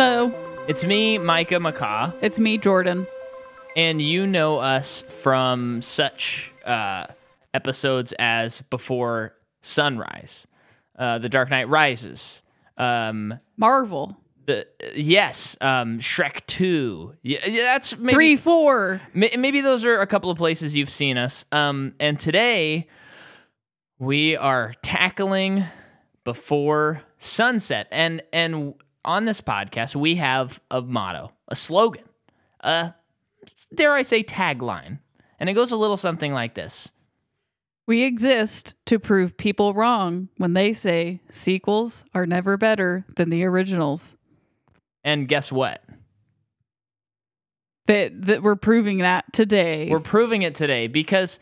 Hello. It's me, Micah McCaw, It's me, Jordan. and you know us from such episodes as Before Sunrise, The Dark Knight Rises, Marvel. Shrek 2. Yeah, that's maybe 3, 4. Maybe those are a couple of places you've seen us. And today we are tackling Before Sunset, and on this podcast we have a motto, a slogan, dare I say tagline, and it goes a little something like this: We exist to prove people wrong when they say sequels are never better than the originals. And guess what? That we're proving that today. We're proving it today because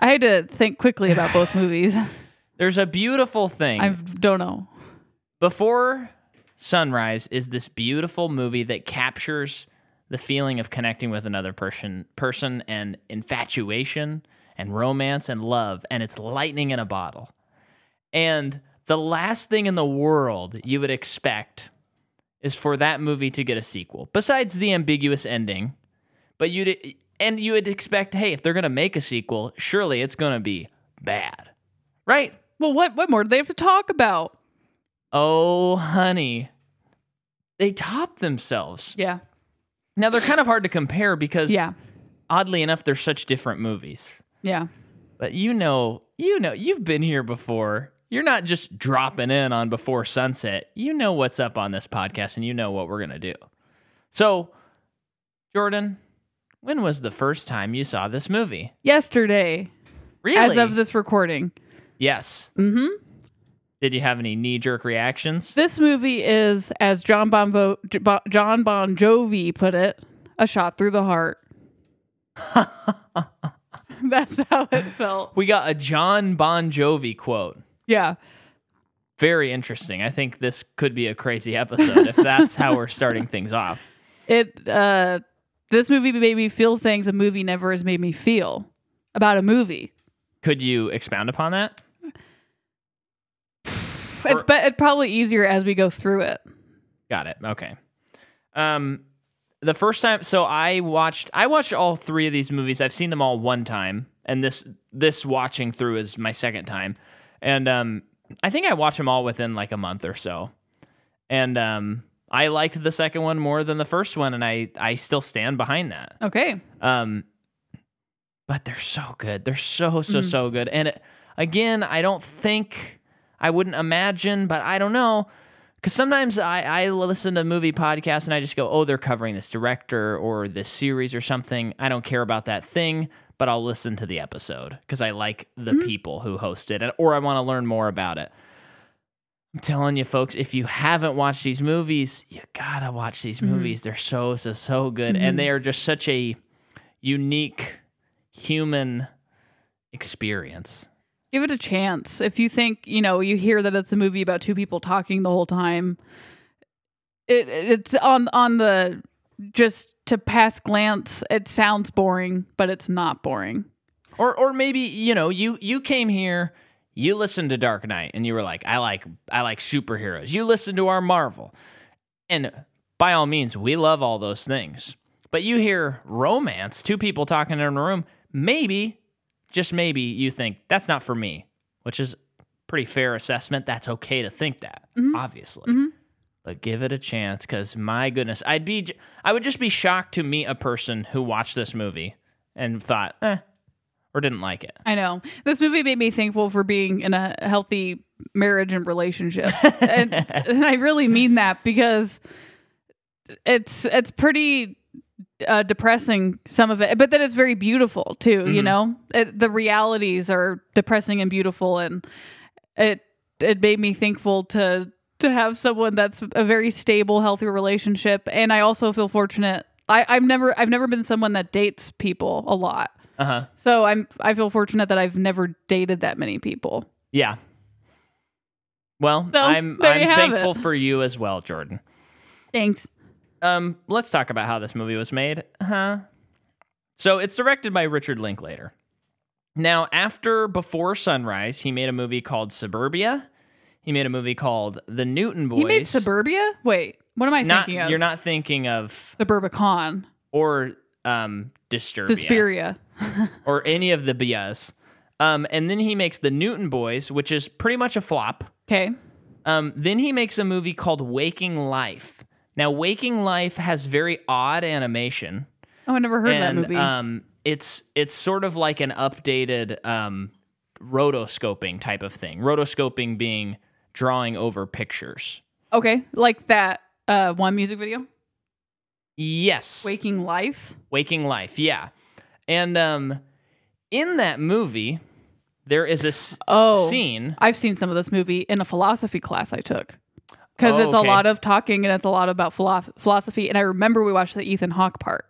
I had to think quickly about both movies. there's a beautiful thing. I don't know. Before Sunrise is this beautiful movie that captures the feeling of connecting with another person and infatuation and romance and love, and it's lightning in a bottle. And the last thing in the world you would expect is for that movie to get a sequel, besides the ambiguous ending. But you would expect, hey, if they're going to make a sequel, surely it's going to be bad, right? Well, what more do they have to talk about? Oh, honey, they topped themselves. Yeah. Now, they're kind of hard to compare because, Yeah. oddly enough, they're such different movies. Yeah. But you've been here before. You're not just dropping in on Before Sunset. You know what's up on this podcast, and you know what we're going to do. So, Jordan, when was the first time you saw this movie? Yesterday. Really? As of this recording. Yes. Mm-hmm. Did you have any knee-jerk reactions? This movie is, as John Bon Jovi put it, a shot through the heart. That's how it felt. We got a John Bon Jovi quote. Yeah. Very interesting. I think this could be a crazy episode if that's how we're starting things off. This movie made me feel things a movie never has made me feel about a movie. Could you expound upon that? It's probably easier as we go through it. Got it. Okay. The first time, so I watched all three of these movies. I've seen them all one time, and this watching through is my second time. And I think I watched them all within like a month or so. And I liked the second one more than the first one, and I still stand behind that. Okay. But they're so good. They're so good. And again, I wouldn't imagine, but I don't know. Because sometimes I listen to movie podcasts and I just go, oh, they're covering this director or this series or something. I don't care about that thing, but I'll listen to the episode because I like the people who host it, or I want to learn more about it. I'm telling you, folks, if you haven't watched these movies, you gotta watch these movies. They're so good. And they are just such a unique human experience. Give it a chance. If you think, you hear that it's a movie about two people talking the whole time, it's on the just to pass glance, it sounds boring, but it's not boring. Or maybe, you came here, you listened to Dark Knight, and you were like, I like superheroes. You listened to our Marvel. And by all means, we love all those things. But you hear romance, two people talking in a room, maybe, just maybe, you think, that's not for me, which is a pretty fair assessment. That's okay to think that, obviously. Mm-hmm. But give it a chance, because my goodness, I would just be shocked to meet a person who watched this movie and thought, or didn't like it. I know. This movie made me thankful for being in a healthy marriage and relationship. and I really mean that, because it's pretty depressing, some of it, but then it's very beautiful too. The realities are depressing and beautiful, and it made me thankful to have someone that's a very stable, healthy relationship. And I also feel fortunate. I've never been someone that dates people a lot. So I feel fortunate that I've never dated that many people. Yeah. Well, so, I'm thankful for you as well, Jordan. Thanks. Let's talk about how this movie was made. So it's directed by Richard Linklater. Now, after Before Sunrise, he made a movie called Suburbia. He made a movie called The Newton Boys. He made Suburbia? Wait. What am I thinking of? You're not thinking of Suburbicon. Or Disturbia. Suspiria. Or any of the BS. And then he makes The Newton Boys, which is pretty much a flop. Okay. Then he makes a movie called Waking Life. Now, Waking Life has very odd animation. Oh, I never heard of that movie. It's sort of like an updated rotoscoping type of thing. Rotoscoping being drawing over pictures. Okay, like that one music video? Yes. Waking Life? Waking Life, yeah. And in that movie, there is a scene. I've seen some of this movie in a philosophy class I took. Because it's a lot of talking and it's a lot about philosophy. And I remember we watched the Ethan Hawke part.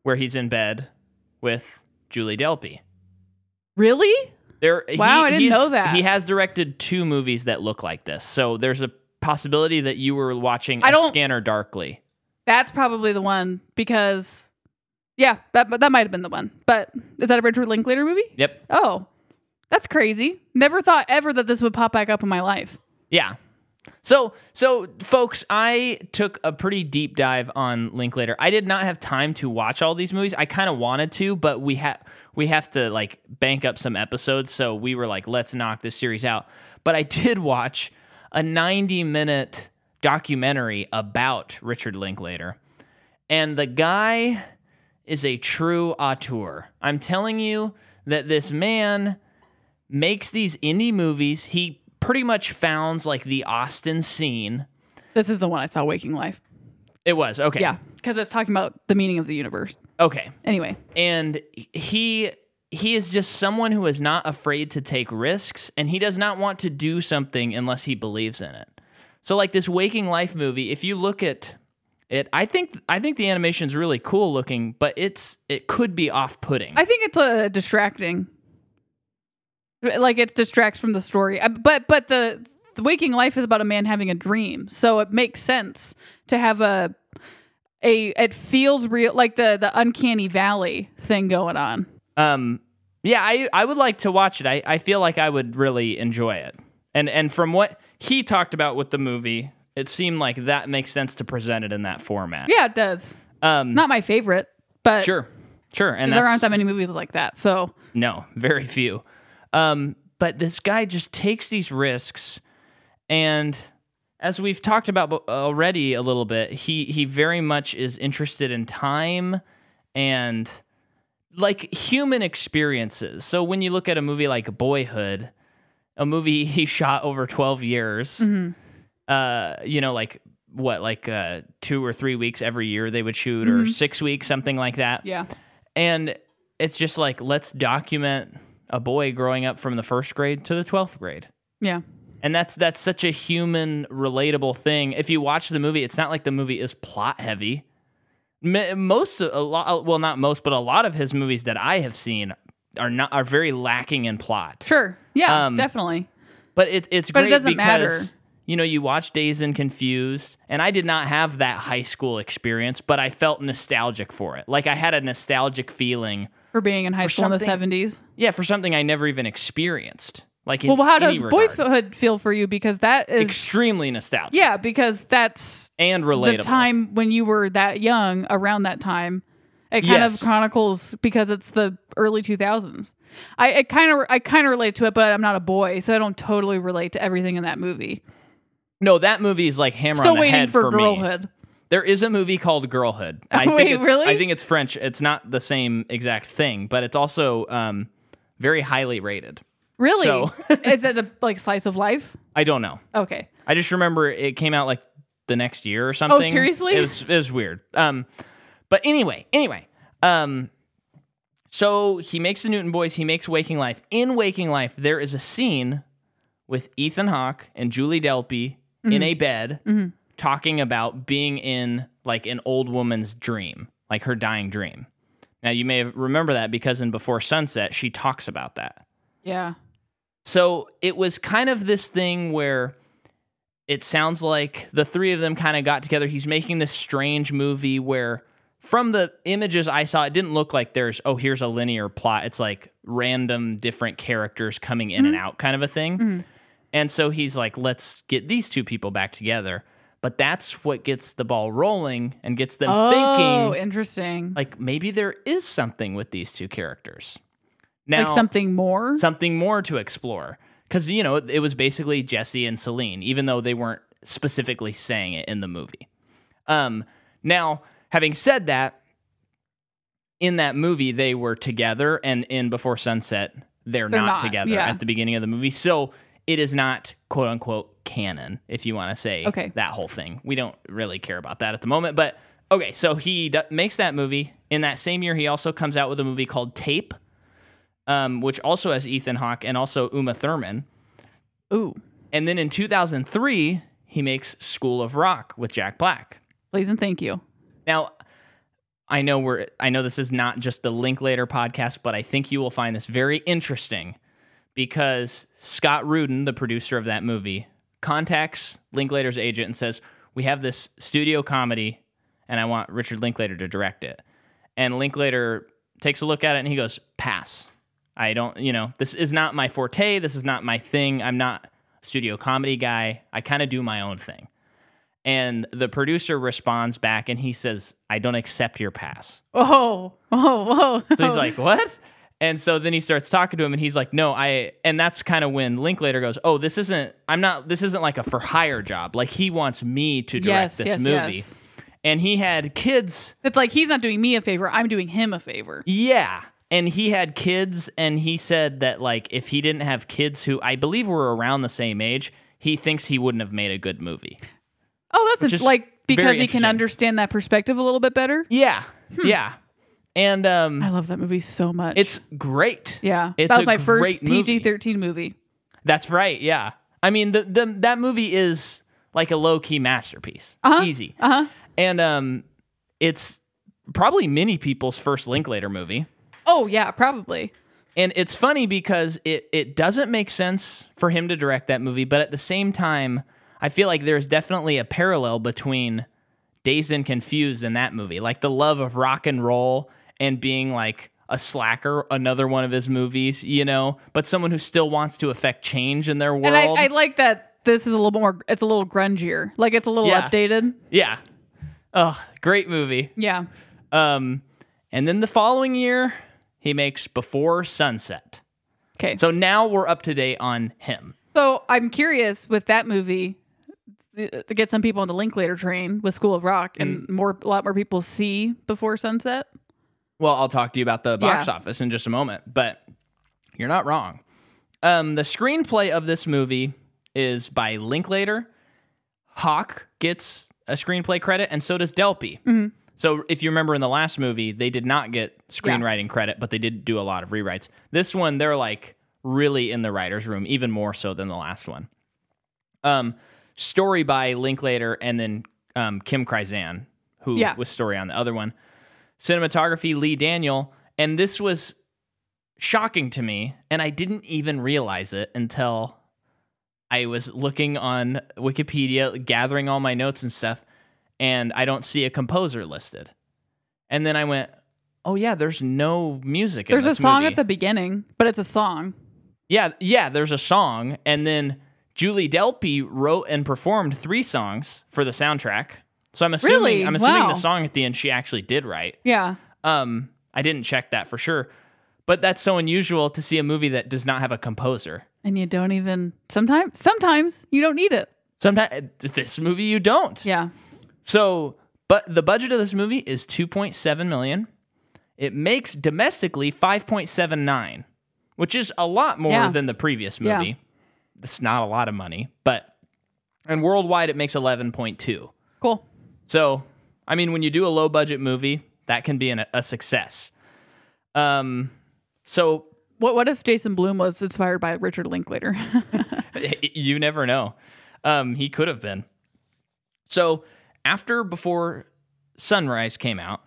Where he's in bed with Julie Delpy. Really? Wow, I didn't know that. He has directed 2 movies that look like this. So there's a possibility that you were watching Scanner Darkly. That's probably the one because, yeah, that might have been the one. But is that a Richard Linklater movie? Yep. Oh, that's crazy. Never thought ever that this would pop back up in my life. Yeah. So folks, I took a pretty deep dive on Linklater. I did not have time to watch all these movies. I kind of wanted to, but we have to like bank up some episodes. So we were like, let's knock this series out. But I did watch a 90-minute documentary about Richard Linklater. And the guy is a true auteur. I'm telling you that this man makes these indie movies. He pretty much founds like the Austin scene. This is the one I saw, Waking Life. It was, okay. Yeah, because it's talking about the meaning of the universe. Okay. Anyway. And he is just someone who is not afraid to take risks, and he does not want to do something unless he believes in it. So like this Waking Life movie, if you look at it, I think the animation's really cool looking, but it could be off-putting. I think it's distracting. Like it distracts from the story. But the Waking Life is about a man having a dream. So it makes sense to have it feels real, like the uncanny valley thing going on. Yeah, I would like to watch it. I feel like I would really enjoy it. And from what he talked about with the movie, it seemed like that makes sense to present it in that format. Yeah, it does. Not my favorite, but sure. And there aren't that many movies like that. So no, very few. But this guy just takes these risks, and as we've talked about already a little bit, he very much is interested in time and like human experiences. So when you look at a movie like Boyhood, a movie he shot over 12 years, like 2 or 3 weeks every year they would shoot, or 6 weeks, something like that. Yeah. And it's just like, let's document a boy growing up from the 1st grade to the 12th grade. Yeah. And that's such a human, relatable thing. If you watch the movie, it's not like the movie is plot heavy. Not most, but a lot of his movies that I have seen are very lacking in plot. Sure. Yeah, definitely. But it's great, it doesn't because matter. You watch Dazed and Confused, and I did not have that high school experience, but I felt nostalgic for it. Like I had a nostalgic feeling for being in high school in the 70s. Yeah, for something I never even experienced. Like how does Boyhood feel for you? Because that is extremely nostalgic. Yeah, because that's and relatable. The time when you were that young, around that time, it kind of chronicles, because it's the early 2000s. I kind of relate to it, but I'm not a boy, so I don't totally relate to everything in that movie. No, that movie is like hammer on the head for me. Girlhood. There is a movie called Girlhood. Really? I think it's French. It's not the same exact thing, but it's also very highly rated. Really? So is it a slice of life? I don't know. Okay. I just remember it came out like the next year or something. Oh, seriously? It was weird. But anyway. So he makes the Newton Boys. He makes Waking Life. In Waking Life, there is a scene with Ethan Hawke and Julie Delpy in a bed talking about being in like an old woman's dream, like her dying dream. Now, you may remember that because in Before Sunset, she talks about that. Yeah. So it was kind of this thing where it sounds like the three of them kind of got together. He's making this strange movie where, from the images I saw, it didn't look like here's a linear plot. It's like random different characters coming in and out kind of a thing. And so he's like, let's get these two people back together. But that's what gets the ball rolling and gets them Oh, thinking, interesting. like, maybe there is something with these two characters. Now, Like something more? something more to explore. Because, you know, it was basically Jesse and Celine, even though they weren't specifically saying it in the movie. Now, having said that, in that movie, they were together, and in Before Sunset, they're not together at the beginning of the movie. So it is not, quote unquote, canon, if you want to say that whole thing. We don't really care about that at the moment. But, okay, so he makes that movie. In that same year, he also comes out with a movie called Tape, which also has Ethan Hawke and also Uma Thurman. Ooh. And then in 2003, he makes School of Rock with Jack Black. Please and thank you. Now, I know this is not just the Linklater podcast, but I think you will find this very interesting because Scott Rudin, the producer of that movie, contacts Linklater's agent and says, "We have this studio comedy, and I want Richard Linklater to direct it." And Linklater takes a look at it and he goes, "Pass. I don't, this is not my forte. This is not my thing. I'm not a studio comedy guy. I kind of do my own thing." And the producer responds back and he says, "I don't accept your pass." Whoa. So he's like, "What?" And so then he starts talking to him and he's like, "No, and that's kind of when Linklater goes, "Oh, this isn't like a for hire job. Like he wants me to direct this movie." Yes. And he had kids. It's like he's not doing me a favor. I'm doing him a favor. Yeah. And he had kids and he said that like if he didn't have kids who I believe were around the same age, he thinks he wouldn't have made a good movie. Oh, that's because he can understand that perspective a little bit better? Yeah. Yeah. And I love that movie so much. It's great. Yeah. It's that was my first great PG-13 movie. That's right, yeah. I mean, that movie is like a low-key masterpiece. Easy. And it's probably many people's first Linklater movie. Oh, yeah, probably. And it's funny because it doesn't make sense for him to direct that movie, but at the same time, I feel like there's definitely a parallel between Dazed and Confused and that movie. Like the love of rock and roll and being like a slacker, another one of his movies, but someone who still wants to affect change in their world. And I like that this is a little more, it's a little grungier. Like it's a little updated. Yeah. Oh, great movie. Yeah. And then the following year, he makes Before Sunset. Okay. So now we're up to date on him. So I'm curious with that movie to get some people on the Linklater train with School of Rock and a lot more people see Before Sunset. Well, I'll talk to you about the box office in just a moment, but you're not wrong. The screenplay of this movie is by Linklater. Hawke gets a screenplay credit, and so does Delpy. Mm-hmm. So if you remember in the last movie, they did not get screenwriting credit, but they did do a lot of rewrites. This one, they're like really in the writer's room, even more so than the last one. Story by Linklater and then Kim Krizan, who was story on the other one. Cinematography, Lee Daniel. And this was shocking to me, and I didn't even realize it until I was looking on Wikipedia, gathering all my notes and stuff, and I don't see a composer listed. And then I went, oh yeah, there's no music in this movie. There's a song at the beginning, but it's a song. Yeah, there's a song, and then Julie Delpy wrote and performed 3 songs for the soundtrack. So I'm assuming the song at the end she actually did write. Yeah. I didn't check that for sure. But that's so unusual to see a movie that does not have a composer. And you don't even sometimes you don't need it. Sometimes this movie you don't. Yeah. So, but the budget of this movie is $2.7 million. It makes domestically $5.79, which is a lot more than the previous movie. Yeah. It's not a lot of money, and worldwide it makes 11.2. Cool. So, I mean, when you do a low budget movie, that can be a success. So what if Jason Blum was inspired by Richard Linklater? You never know. He could have been. So after Before Sunrise came out,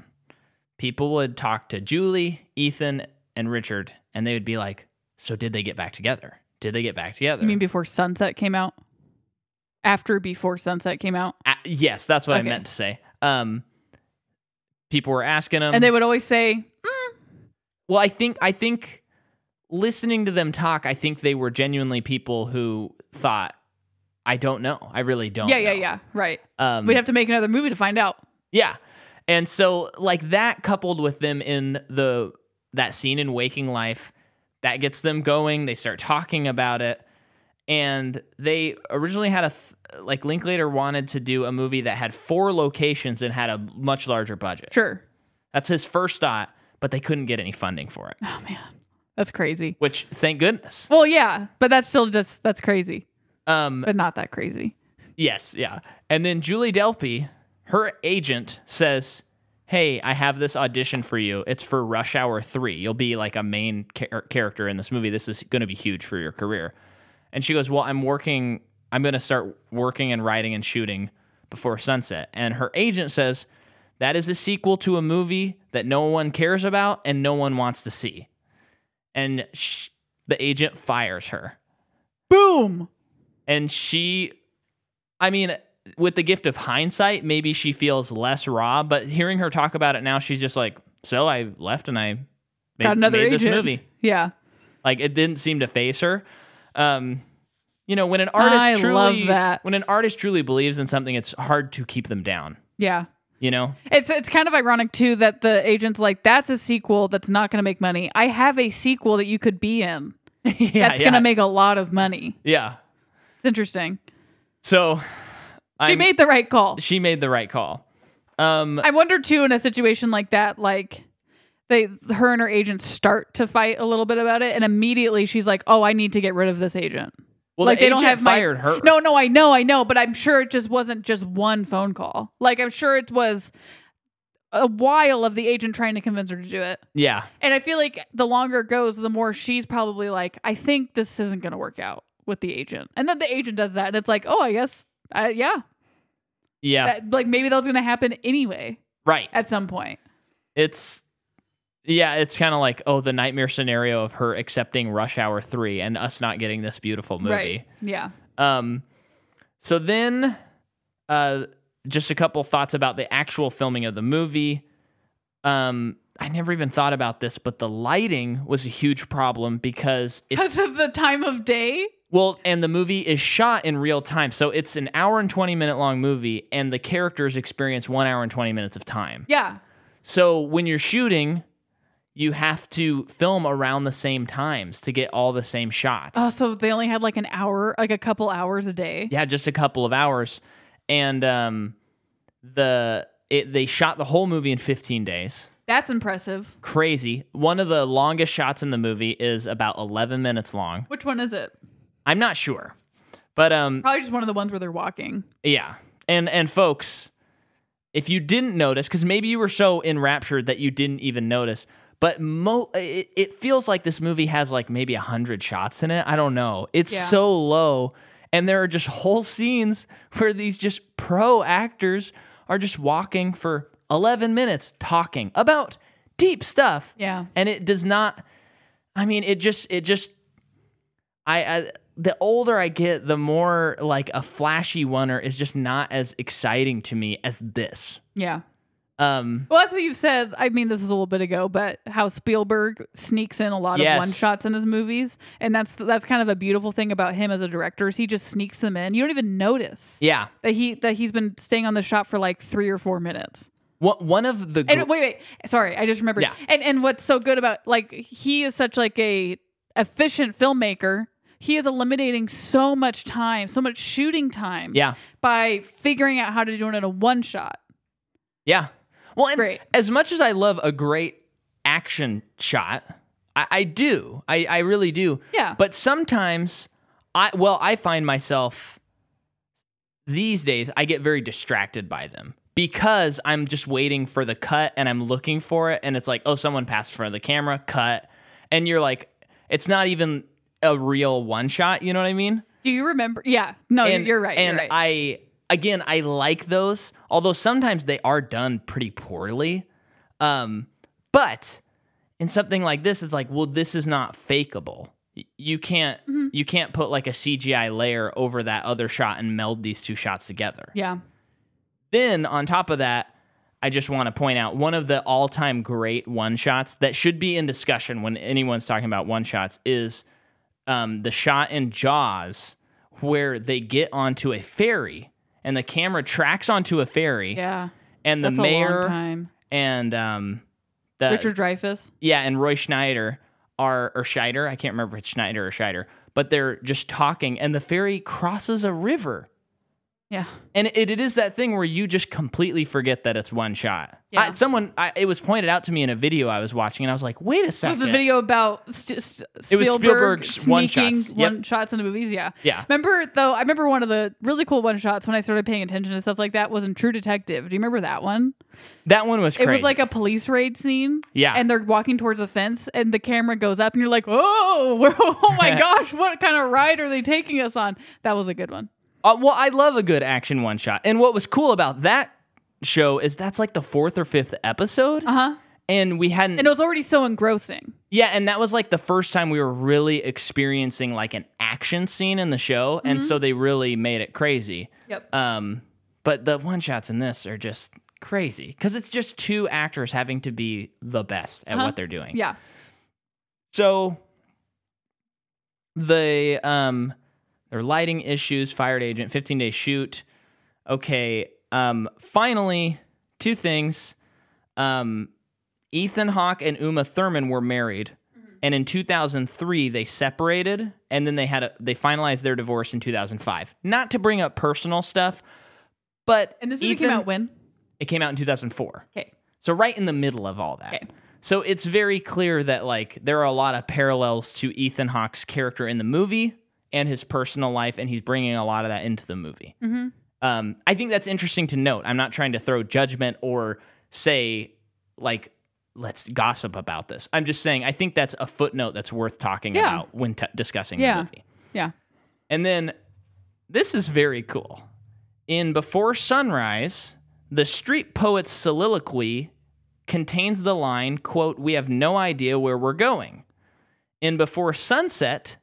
people would talk to Julie, Ethan, and Richard, and they would be like, so did they get back together? Did they get back together? You mean Before Sunset came out? After Before Sunset came out? Yes, that's what I meant to say. People were asking them. And they would always say, Well, I think listening to them talk, I think they were genuinely people who thought, I don't know. I really don't Yeah, know. yeah. Right. We'd have to make another movie to find out. Yeah. And so like that coupled with them in that scene in Waking Life, that gets them going. They start talking about it. And they originally had Linklater wanted to do a movie that had 4 locations and had a much larger budget. Sure. That's his first thought, but they couldn't get any funding for it. Oh, man. That's crazy. Which, thank goodness. Well, yeah, but that's still that's crazy. But not that crazy. Yes, yeah. And then Julie Delpy, her agent, says, hey, I have this audition for you. It's for Rush Hour 3. You'll be like a main character in this movie. This is going to be huge for your career. And she goes, well, I'm going to start working and writing and shooting before sunset. And her agent says, that is a sequel to a movie that no one cares about and no one wants to see. And the agent fires her. Boom. And with the gift of hindsight, maybe she feels less raw, but hearing her talk about it now, she's just like, so I left and I made this movie. Yeah. Like, it didn't seem to faze her. When an artist truly believes in something, it's hard to keep them down. Yeah. It's kind of ironic too that the agent's like, that's a sequel that's not going to make money. I have a sequel that you could be in. That's going to make a lot of money. Yeah. It's interesting. So she made the right call. She made the right call. I wonder too, in a situation like that, like her and her agent start to fight a little bit about it, and immediately she's like, "Oh, I need to get rid of this agent." Well, like, the agent fired her. No, I know, but I'm sure it just wasn't just one phone call. Like, I'm sure it was a while of the agent trying to convince her to do it. Yeah. And I feel like the longer it goes, the more she's probably like, I think this isn't going to work out with the agent. And then the agent does that, and it's like, oh, I guess, yeah. Yeah. Like, maybe that's going to happen anyway. Right. At some point. It's kind of like, the nightmare scenario of her accepting Rush Hour 3 and us not getting this beautiful movie. Right. Yeah. So then, just a couple thoughts about the actual filming of the movie. I never even thought about this, but the lighting was a huge problem because of the time of day. Well, and the movie is shot in real time. So it's an hour and 20-minute long movie, and the characters experience 1 hour and 20 minutes of time. Yeah. So when you're shooting, you have to film around the same times to get all the same shots. Oh, so they only had like an hour, like a couple hours a day? Yeah, just a couple of hours. And they shot the whole movie in 15 days. That's impressive. Crazy. One of the longest shots in the movie is about 11 minutes long. Which one is it? I'm not sure. But probably just one of the ones where they're walking. Yeah. And folks, if you didn't notice, because maybe you were so enraptured that you didn't even notice, but it feels like this movie has like maybe 100 shots in it. I don't know. It's so low. And there are just whole scenes where these just pro actors are just walking for 11 minutes talking about deep stuff. Yeah. And it does not, the older I get, the more like a flashy oneer is just not as exciting to me as this. Yeah. Well, that's what you've said. I mean, this is a little bit ago, but how Spielberg sneaks in a lot of one shots in his movies, and that's kind of a beautiful thing about him as a director. Is he just sneaks them in. You don't even notice. Yeah. That he's been staying on the shot for like 3 or 4 minutes. One of the wait, sorry, I just remembered. Yeah. And what's so good about, like, he is such like a efficient filmmaker. He is eliminating so much time, so much shooting time. Yeah. By figuring out how to do it in a one shot. Yeah. Well, and great. As much as I love a great action shot, I do. I really do. Yeah. But sometimes, I find myself, these days, I get very distracted by them because I'm just waiting for the cut and I'm looking for it. And it's like, someone passed in front of the camera, cut. And you're like, it's not even a real one shot. You know what I mean? Do you remember? Yeah. No, you're right. And you're right. I like those, although sometimes they are done pretty poorly. But in something like this, it's like, well, this is not fakeable. You can't put like a CGI layer over that other shot and meld these two shots together. Yeah. Then on top of that, I just want to point out one of the all-time great one-shots that should be in discussion when anyone's talking about one-shots is the shot in Jaws where they get onto a ferry and the camera tracks onto a ferry. Yeah. And the That's mayor a long time. and Richard Dreyfuss. Yeah, and Roy Schneider or Scheider. I can't remember if it's Schneider or Scheider, but they're just talking, and the ferry crosses a river. Yeah. And it is that thing where you just completely forget that it's one shot. Yeah. It was pointed out to me in a video I was watching, and I was like, wait a second. It was a video about It was Spielberg's one-shots. One-shots in the movies, yeah. Yeah. I remember one of the really cool one-shots when I started paying attention to stuff like that was in True Detective. Do you remember that one? That one was crazy. It was like a police raid scene. Yeah. And they're walking towards a fence, and the camera goes up, and you're like, oh my gosh, what kind of ride are they taking us on? That was a good one. Well, I love a good action one-shot. And what was cool about that show is that's like the 4th or 5th episode. Uh-huh. And we hadn't... And it was already so engrossing. Yeah, and that was like the first time we were really experiencing like an action scene in the show. And so they really made it crazy. Yep. But the one-shots in this are just crazy. Because it's just two actors having to be the best at what they're doing. Yeah. So their lighting issues, fired agent, 15-day shoot. Okay, finally, two things. Ethan Hawke and Uma Thurman were married, and in 2003 they separated, and then they finalized their divorce in 2005. Not to bring up personal stuff, but And this movie came out when? It came out in 2004. Okay. So right in the middle of all that. Okay. So it's very clear that like there are a lot of parallels to Ethan Hawke's character in the movie and his personal life, and he's bringing a lot of that into the movie. I think that's interesting to note. I'm not trying to throw judgment or say, like, let's gossip about this. I'm just saying I think that's a footnote that's worth talking about when discussing the movie. Yeah. And then this is very cool. In Before Sunrise, the street poet's soliloquy contains the line, quote, "We have no idea where we're going." In Before Sunset,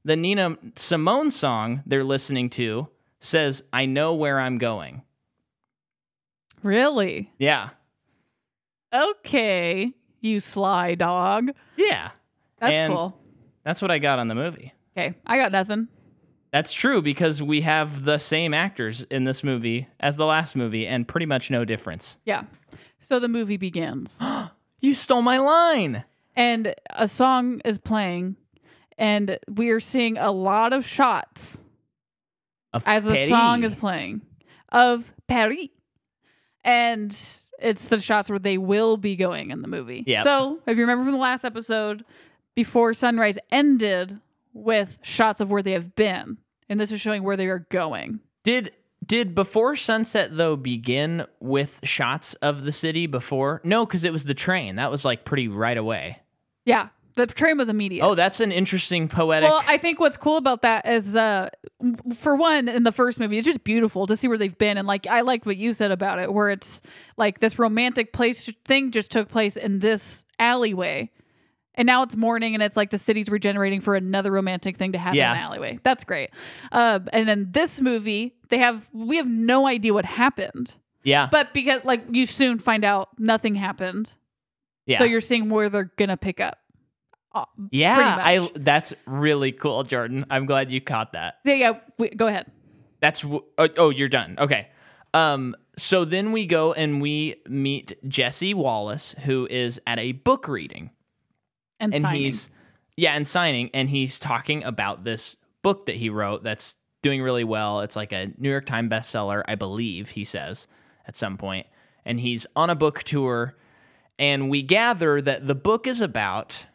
the Nina Simone song they're listening to says, "I know where I'm going." Really? Yeah. Okay, you sly dog. Yeah. That's cool. That's what I got on the movie. Okay, I got nothing. That's true because we have the same actors in this movie as the last movie and pretty much no difference. Yeah. So the movie begins. You stole my line. And a song is playing, and we are seeing a lot of shots as the song is playing of Paris. And it's the shots where they will be going in the movie. Yep. So if you remember from the last episode, Before Sunrise ended with shots of where they have been. And this is showing where they are going. Did Before Sunset, though, begin with shots of the city before? No, because it was the train. That was like pretty right away. Yeah. The train was immediate. Oh, that's an interesting poetic... Well, I think what's cool about that is, for one, in the first movie, it's just beautiful to see where they've been. And like, I liked what you said about it, where it's like this romantic place thing just took place in this alleyway. And now it's morning, and it's like the city's regenerating for another romantic thing to happen in the alleyway. That's great. And then this movie, we have no idea what happened. Yeah. But because like you soon find out nothing happened. Yeah. So you're seeing where they're gonna pick up. Yeah, that's really cool, Jordan. I'm glad you caught that. Yeah, go ahead. You're done. Okay. So then we go and we meet Jesse Wallace, who is at a book reading. And signing. And he's talking about this book that he wrote that's doing really well. It's like a New York Times bestseller, I believe, he says at some point. And he's on a book tour, and we gather that the book is about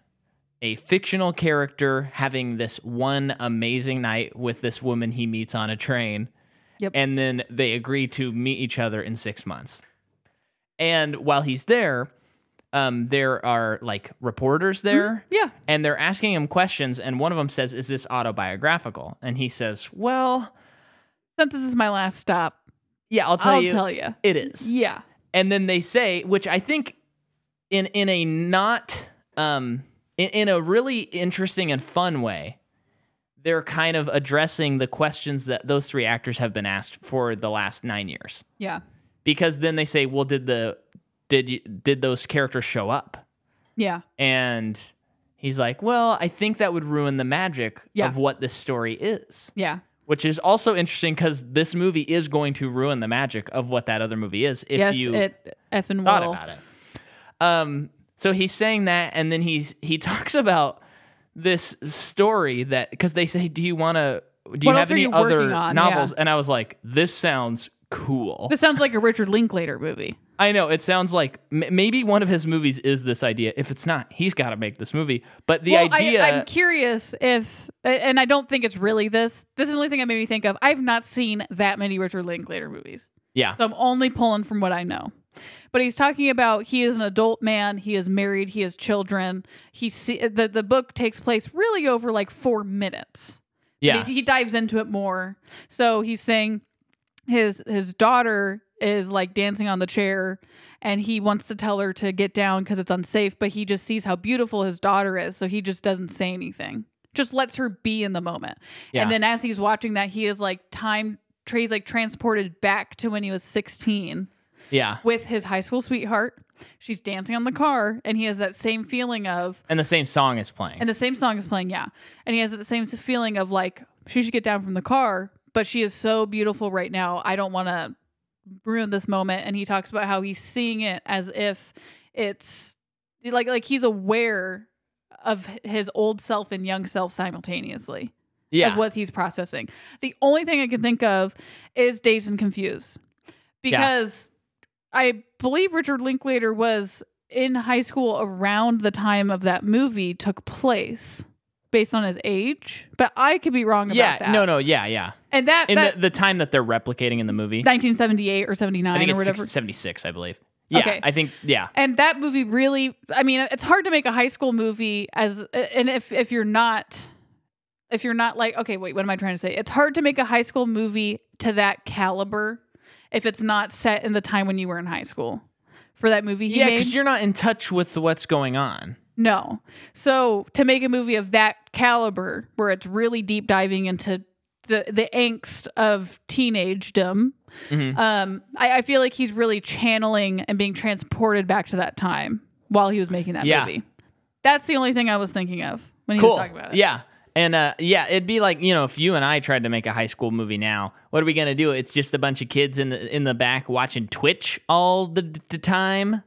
a fictional character having this one amazing night with this woman he meets on a train. Yep. And then they agree to meet each other in 6 months. And while he's there are like reporters there. Yeah. And they're asking him questions. And one of them says, "Is this autobiographical?" And he says, "Well, since this is my last stop, yeah, I'll tell you. It is." Yeah. And then they say, which I think in a not, in a really interesting and fun way, they're kind of addressing the questions that those three actors have been asked for the last 9 years. Yeah. Because then they say, well, did those characters show up? Yeah. And he's like, well, I think that would ruin the magic of what this story is. Yeah. Which is also interesting because this movie is going to ruin the magic of what that other movie is if you it effing thought will. about it. So he's saying that, and then he talks about this story that, because they say, do you have any other novels? Yeah. And I was like, this sounds cool. This sounds like a Richard Linklater movie. I know, it sounds like maybe one of his movies is this idea. If it's not, he's got to make this movie. But the idea... I'm curious if, and I don't think it's really this. This is the only thing that made me think of. I've not seen that many Richard Linklater movies. Yeah. So I'm only pulling from what I know. But he's talking about he is an adult man. He is married. He has children. The book takes place really over like 4 minutes. Yeah. He dives into it more. So he's saying his daughter is like dancing on the chair and he wants to tell her to get down because it's unsafe, but he just sees how beautiful his daughter is. So he just doesn't say anything, just lets her be in the moment. Yeah. And then as he's watching that, he is like he's like transported back to when he was 16. Yeah. With his high school sweetheart. She's dancing on the car and he has that same feeling of... And the same song is playing. Yeah. And he has the same feeling of like, she should get down from the car, but she is so beautiful right now. I don't want to ruin this moment. And he talks about how he's seeing it as if it's like he's aware of his old self and young self simultaneously. Yeah. Of what he's processing. The only thing I can think of is Dazed and Confused. Because I believe Richard Linklater was in high school around the time of that movie took place. Based on his age, but I could be wrong about that. Yeah. And that the time that they're replicating in the movie, 1978 or 79 I think or it's whatever, 76, I believe. Yeah, okay. I think And that movie really, I mean, it's hard to make a high school movie and if you're not like, okay, wait, what am I trying to say? It's hard to make a high school movie to that caliber if it's not set in the time when you were in high school. For that movie, because you're not in touch with what's going on. No. So to make a movie of that caliber, where it's really deep diving into the angst of teenagedom, I feel like he's really channeling and being transported back to that time while he was making that movie. That's the only thing I was thinking of when he was talking about it. Yeah. And it'd be like, if you and I tried to make a high school movie now, what are we going to do? It's just a bunch of kids in the back watching Twitch all the time.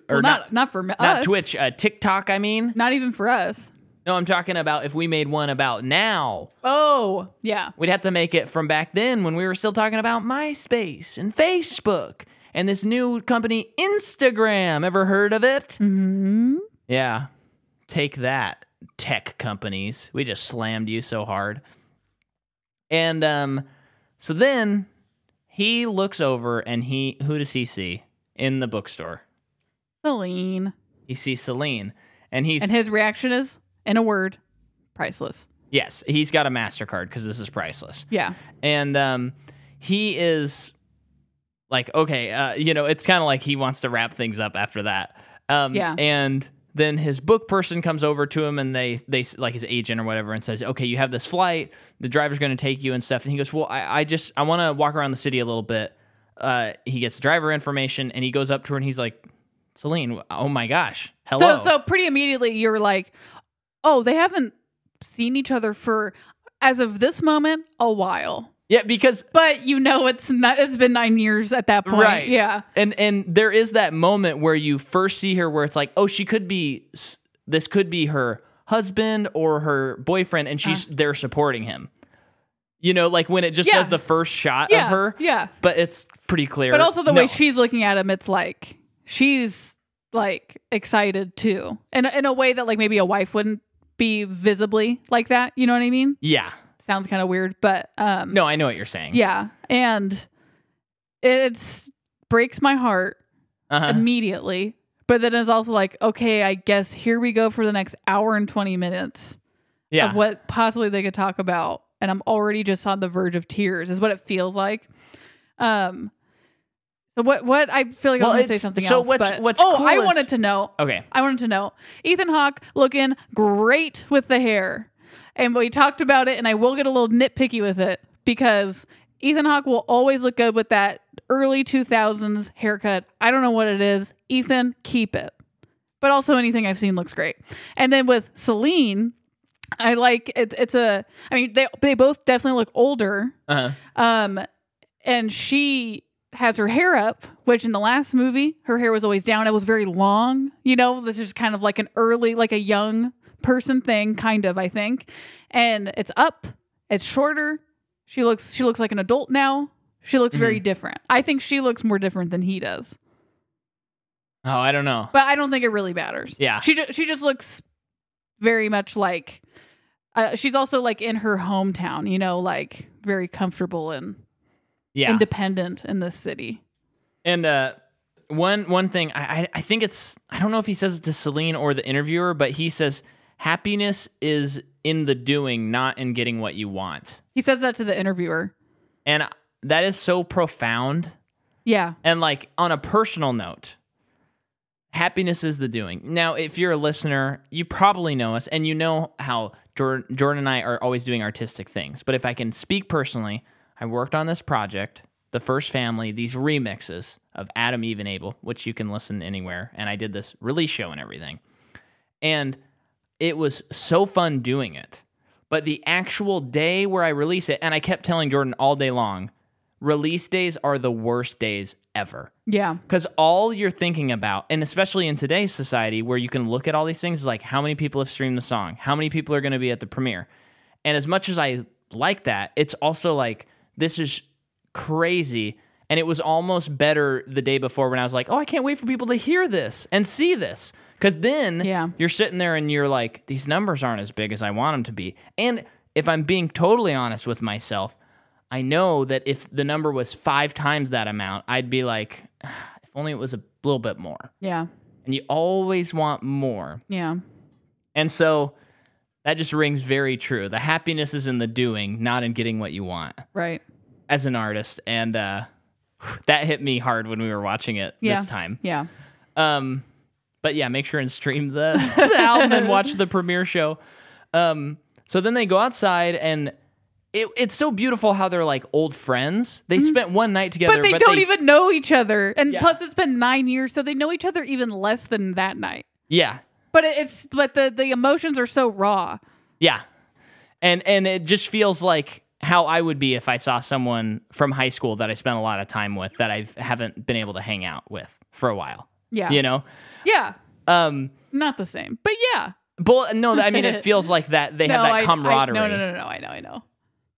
Not for us. Not Twitch, TikTok, I mean. Not even for us. No, I'm talking about if we made one about now. Oh, yeah. We'd have to make it from back then when we were still talking about MySpace and Facebook and this new company, Instagram. Ever heard of it? Mm-hmm. Yeah. Take that, tech companies. We just slammed you so hard. And so then he looks over and who does he see in the bookstore? Celine. He sees Celine, and his reaction is, in a word, priceless. Yes, he's got a MasterCard because this is priceless. Yeah, and he is like, okay, it's kind of like he wants to wrap things up after that. And then his book person comes over to him, and they like his agent or whatever, and says, okay, you have this flight. The driver's going to take you and stuff. And he goes, well, I want to walk around the city a little bit. He gets driver information, and he goes up to her, and he's like, Celine, oh my gosh, hello. So pretty immediately you're like, oh, they haven't seen each other for, as of this moment, a while. Yeah, but it's been 9 years at that point. Right. Yeah. And there is that moment where you first see her where it's like, oh, this could be her husband or her boyfriend, and they're supporting him. Like when it just does the first shot of her. Yeah. But it's pretty clear. But also the way she's looking at him, it's like she's like excited too. And in a way that like maybe a wife wouldn't be visibly like that. You know what I mean? Yeah. Sounds kind of weird, but no, I know what you're saying. Yeah. And it breaks my heart immediately. But then it's also like, okay, I guess here we go for the next hour and 20 minutes of what possibly they could talk about. And I'm already just on the verge of tears is what it feels like. So what I feel like I was going to say something else. What's cool I wanted to know. Okay. I wanted to know. Ethan Hawke looking great with the hair. And we talked about it, and I will get a little nitpicky with it because Ethan Hawke will always look good with that early 2000s haircut. I don't know what it is. Ethan, keep it. But also anything I've seen looks great. And then with Celine, I like it. I mean, they both definitely look older. And she has her hair up, which in the last movie, her hair was always down. It was very long. This is kind of like like a young person thing, kind of, I think. And it's up. It's shorter. She looks like an adult now. She looks very different. I think she looks more different than he does. Oh, I don't know. But I don't think it really matters. Yeah. She just looks very much like she's also like in her hometown, like very comfortable and independent in this city. And one thing, I think I don't know if he says it to Celine or the interviewer, but he says happiness is in the doing, not in getting what you want. He says that to the interviewer. And that is so profound. Yeah. And like on a personal note, happiness is the doing. Now, if you're a listener, you probably know us and you know how Jordan and I are always doing artistic things. But if I can speak personally, I worked on this project, The First Family, these remixes of Adam, Eve, and Abel, which you can listen anywhere. And I did this release show and everything. And it was so fun doing it. But the actual day where I release it, and I kept telling Jordan all day long, release days are the worst days ever. Yeah. Because all you're thinking about, and especially in today's society where you can look at all these things, is like how many people have streamed the song, how many people are going to be at the premiere. And as much as I like that, it's also like, this is crazy. And it was almost better the day before when I was like, oh, I can't wait for people to hear this and see this. Because then you're sitting there and you're like, these numbers aren't as big as I want them to be. And if I'm being totally honest with myself, I know that if the number was 5 times that amount, I'd be like, if only it was a little bit more. Yeah. And you always want more. Yeah. And so that just rings very true. The happiness is in the doing, not in getting what you want. Right. As an artist. And that hit me hard when we were watching it this time. Yeah. But yeah, make sure and stream the album and watch the premiere show. So then they go outside and it's so beautiful how they're like old friends. They spent one night together. But they don't even know each other. And plus it's been 9 years, so they know each other even less than that night. Yeah. But but the emotions are so raw. Yeah. And it just feels like how I would be if I saw someone from high school that I spent a lot of time with that I haven't been able to hang out with for a while. Yeah. Yeah. Not the same. But yeah. But no, I mean, it feels like that they have that camaraderie. No. I know.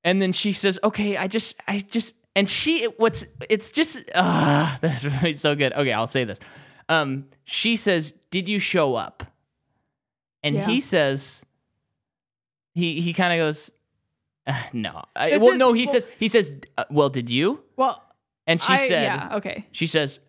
And then she says, okay, I just, and it's just, that's really so good. Okay, I'll say this. She says, did you show up? And he says, he kind of goes, no. He says, well, did you? Well, and she said, yeah, okay. She says,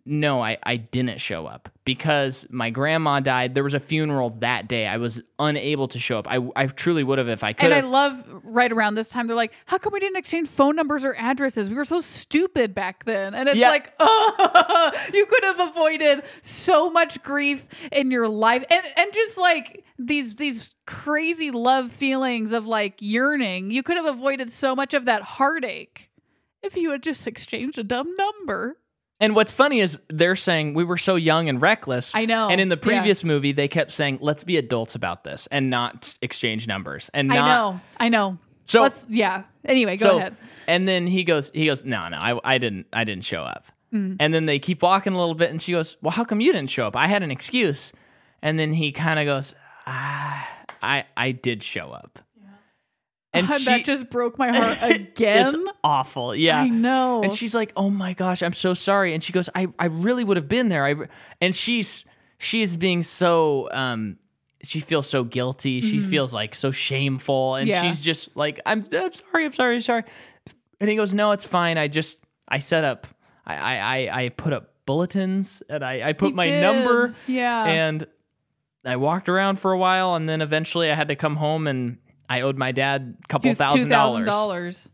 no, I didn't show up because my grandma died. There was a funeral that day. I was unable to show up. I truly would have if I could have. And I love right around this time, they're like, how come we didn't exchange phone numbers or addresses? We were so stupid back then. And it's like, oh, you could have avoided so much grief in your life. And just like these crazy love feelings of like yearning. You could have avoided so much of that heartache if you had just exchanged a dumb number. And what's funny is they're saying we were so young and reckless. I know. And in the previous movie, they kept saying, let's be adults about this and not exchange numbers. And not, I know. So Anyway, go ahead. And then he goes, no, I didn't show up. And then they keep walking a little bit and she goes, well, how come you didn't show up? I had an excuse. And then he kind of goes, I did show up. And that just broke my heart again. It's awful. Yeah. I know. And she's like, oh my gosh, I'm so sorry. And she goes, I really would have been there. And she's being so, she feels so guilty. She feels like so shameful. And she's just like, I'm sorry. And he goes, no, it's fine. I set up, I put up bulletins and I put my number. Yeah. And I walked around for a while and then eventually I had to come home and I owed my dad a couple $1,000.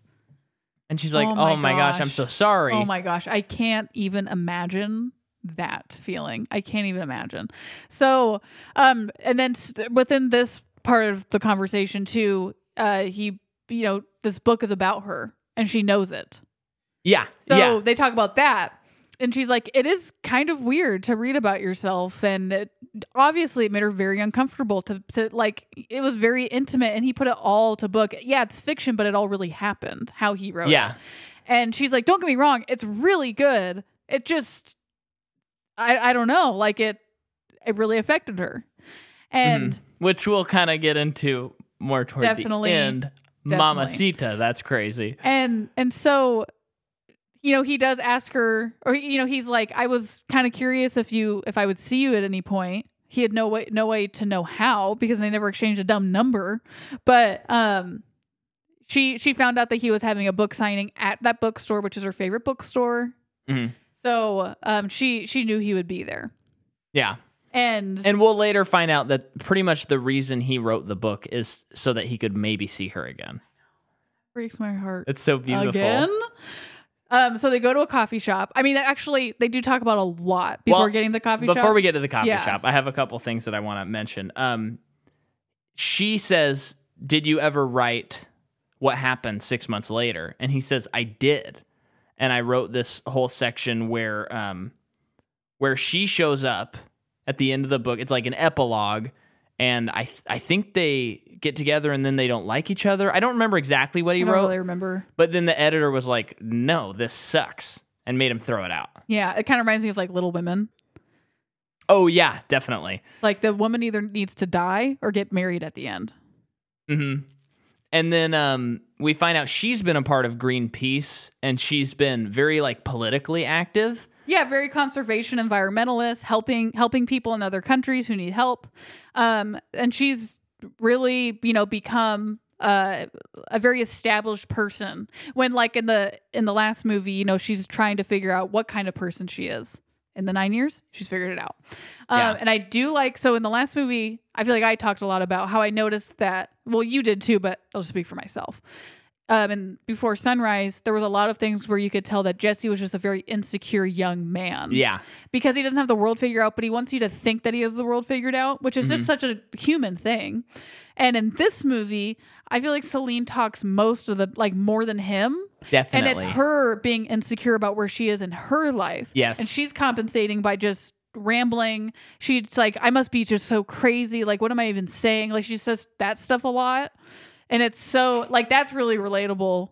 And she's like, oh my gosh, I'm so sorry. Oh my gosh. I can't even imagine that feeling. I can't even imagine. So, and then within this part of the conversation too, this book is about her and she knows it. Yeah. So they talk about that. And she's like, it is kind of weird to read about yourself. And obviously it made her very uncomfortable to like, it was very intimate and he put it all to book. Yeah, it's fiction, but it all really happened, how he wrote it. And she's like, don't get me wrong. It's really good. It just, I don't know. Like it really affected her. And which we'll kind of get into more toward the end. Mamacita, that's crazy. And so, you know, he does ask her, or, you know, he's like, I was kind of curious if I would see you at any point. He had no way to know how, because they never exchanged a dumb number. But she found out that he was having a book signing at that bookstore, which is her favorite bookstore. So she knew he would be there. Yeah. And we'll later find out that pretty much the reason he wrote the book is so that he could maybe see her again. Breaks my heart. It's so beautiful. Again? So they go to a coffee shop. I mean, actually, they do talk about a lot before getting to the coffee shop. Before we get to the coffee shop, I have a couple things that I want to mention. She says, did you ever write what happened 6 months later? And he says, I did. And I wrote this whole section where she shows up at the end of the book. It's like an epilogue. And I think they get together and then they don't like each other. I don't remember exactly what he wrote. I don't really remember. But then the editor was like, no, this sucks, and made him throw it out. Yeah, it kind of reminds me of like Little Women. Oh, yeah, definitely. Like the woman either needs to die or get married at the end. And then we find out she's been a part of Greenpeace, and she's been very like politically active. Yeah, very conservation environmentalist, helping people in other countries who need help. And she's really, you know, become a very established person. When like in the last movie, you know, she's trying to figure out what kind of person she is. In the 9 years, she's figured it out. And I do like, so in the last movie, I feel like I talked a lot about how I noticed that, well, you did too, but I'll speak for myself. And before Sunrise, there was a lot of things where you could tell that Jesse was just a very insecure young man. Yeah. Because he doesn't have the world figured out, but he wants you to think that he has the world figured out, which is just such a human thing. And in this movie, I feel like Celine talks most of the, like, more than him. Definitely. And it's her being insecure about where she is in her life. Yes. And she's compensating by just rambling. She's like, I must be just so crazy. Like, what am I even saying? Like, she says that stuff a lot. And it's so, like, that's really relatable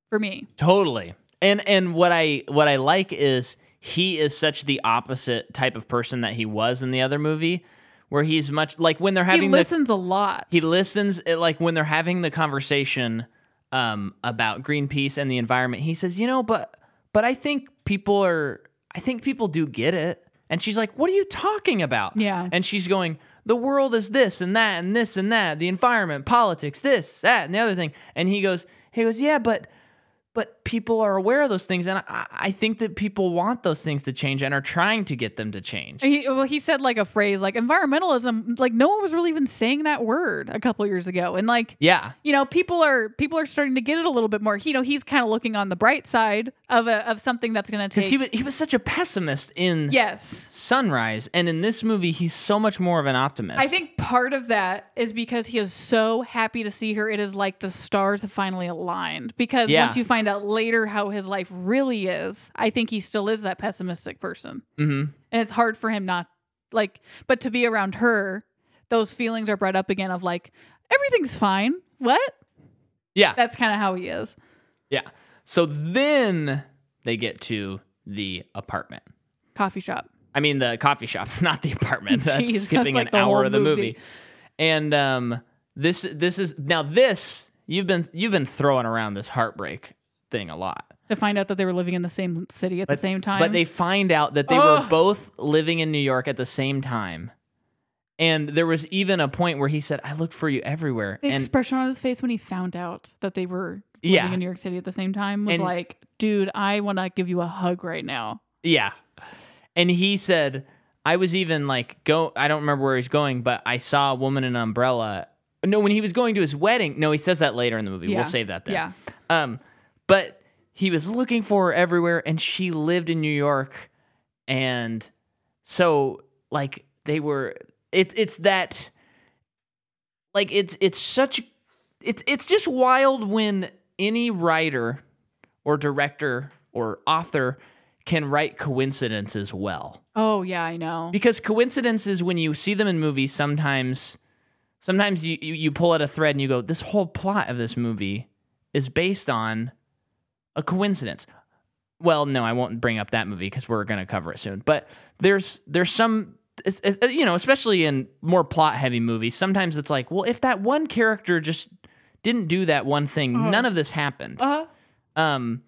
for me. Totally. And what I like is he is such the opposite type of person that he was in the other movie, where he's much, like, when they're having he listens a lot. He listens, like, when they're having the conversation about Greenpeace and the environment, he says, you know, but I think people do get it. And she's like, what are you talking about? Yeah. And she's going, the world is this and that and this and that, the environment, politics, this, that, and the other thing. And he goes, yeah, but people are aware of those things, and I think that people want those things to change and are trying to get them to change. He said like a phrase like environmentalism, like no one was really even saying that word a couple years ago, and like, yeah, you know, people are starting to get it a little bit more. You know, he's kind of looking on the bright side of something that's going to take. Because he was such a pessimist in Sunrise, and in this movie he's so much more of an optimist. I think part of that is because he is so happy to see her. It is like the stars have finally aligned, because once you find out later how his life really is, I think he still is that pessimistic person. And it's hard for him not, like, but to be around her, those feelings are brought up again of like, everything's fine. What? Yeah. That's kind of how he is. Yeah. So then they get to the apartment. Coffee shop. I mean, the coffee shop, not the apartment. That's skipping like an hour of the movie. And this is now this, you've been throwing around this heartbreak thing a lot. To find out that they were living in the same city at the same time. But they find out that they were both living in New York at the same time. And there was even a point where he said, I looked for you everywhere. The expression on his face when he found out that they were living in New York City at the same time was like, dude, I want to give you a hug right now. Yeah. And he said, I was even like, I don't remember where he's going, but I saw a woman in an umbrella. No, when he was going to his wedding. No, he says that later in the movie. Yeah. We'll save that there. Yeah. But he was looking for her everywhere, and she lived in New York. And so, like, they were, it's that, like, it's just wild when any writer or director or author can write coincidences well. Oh yeah, I know. Because coincidences, when you see them in movies, sometimes you pull at a thread and you go, this whole plot of this movie is based on a coincidence. Well, no, I won't bring up that movie because we're going to cover it soon. But there's some, especially in more plot-heavy movies, sometimes it's like, well, if that one character just didn't do that one thing, none of this happened. And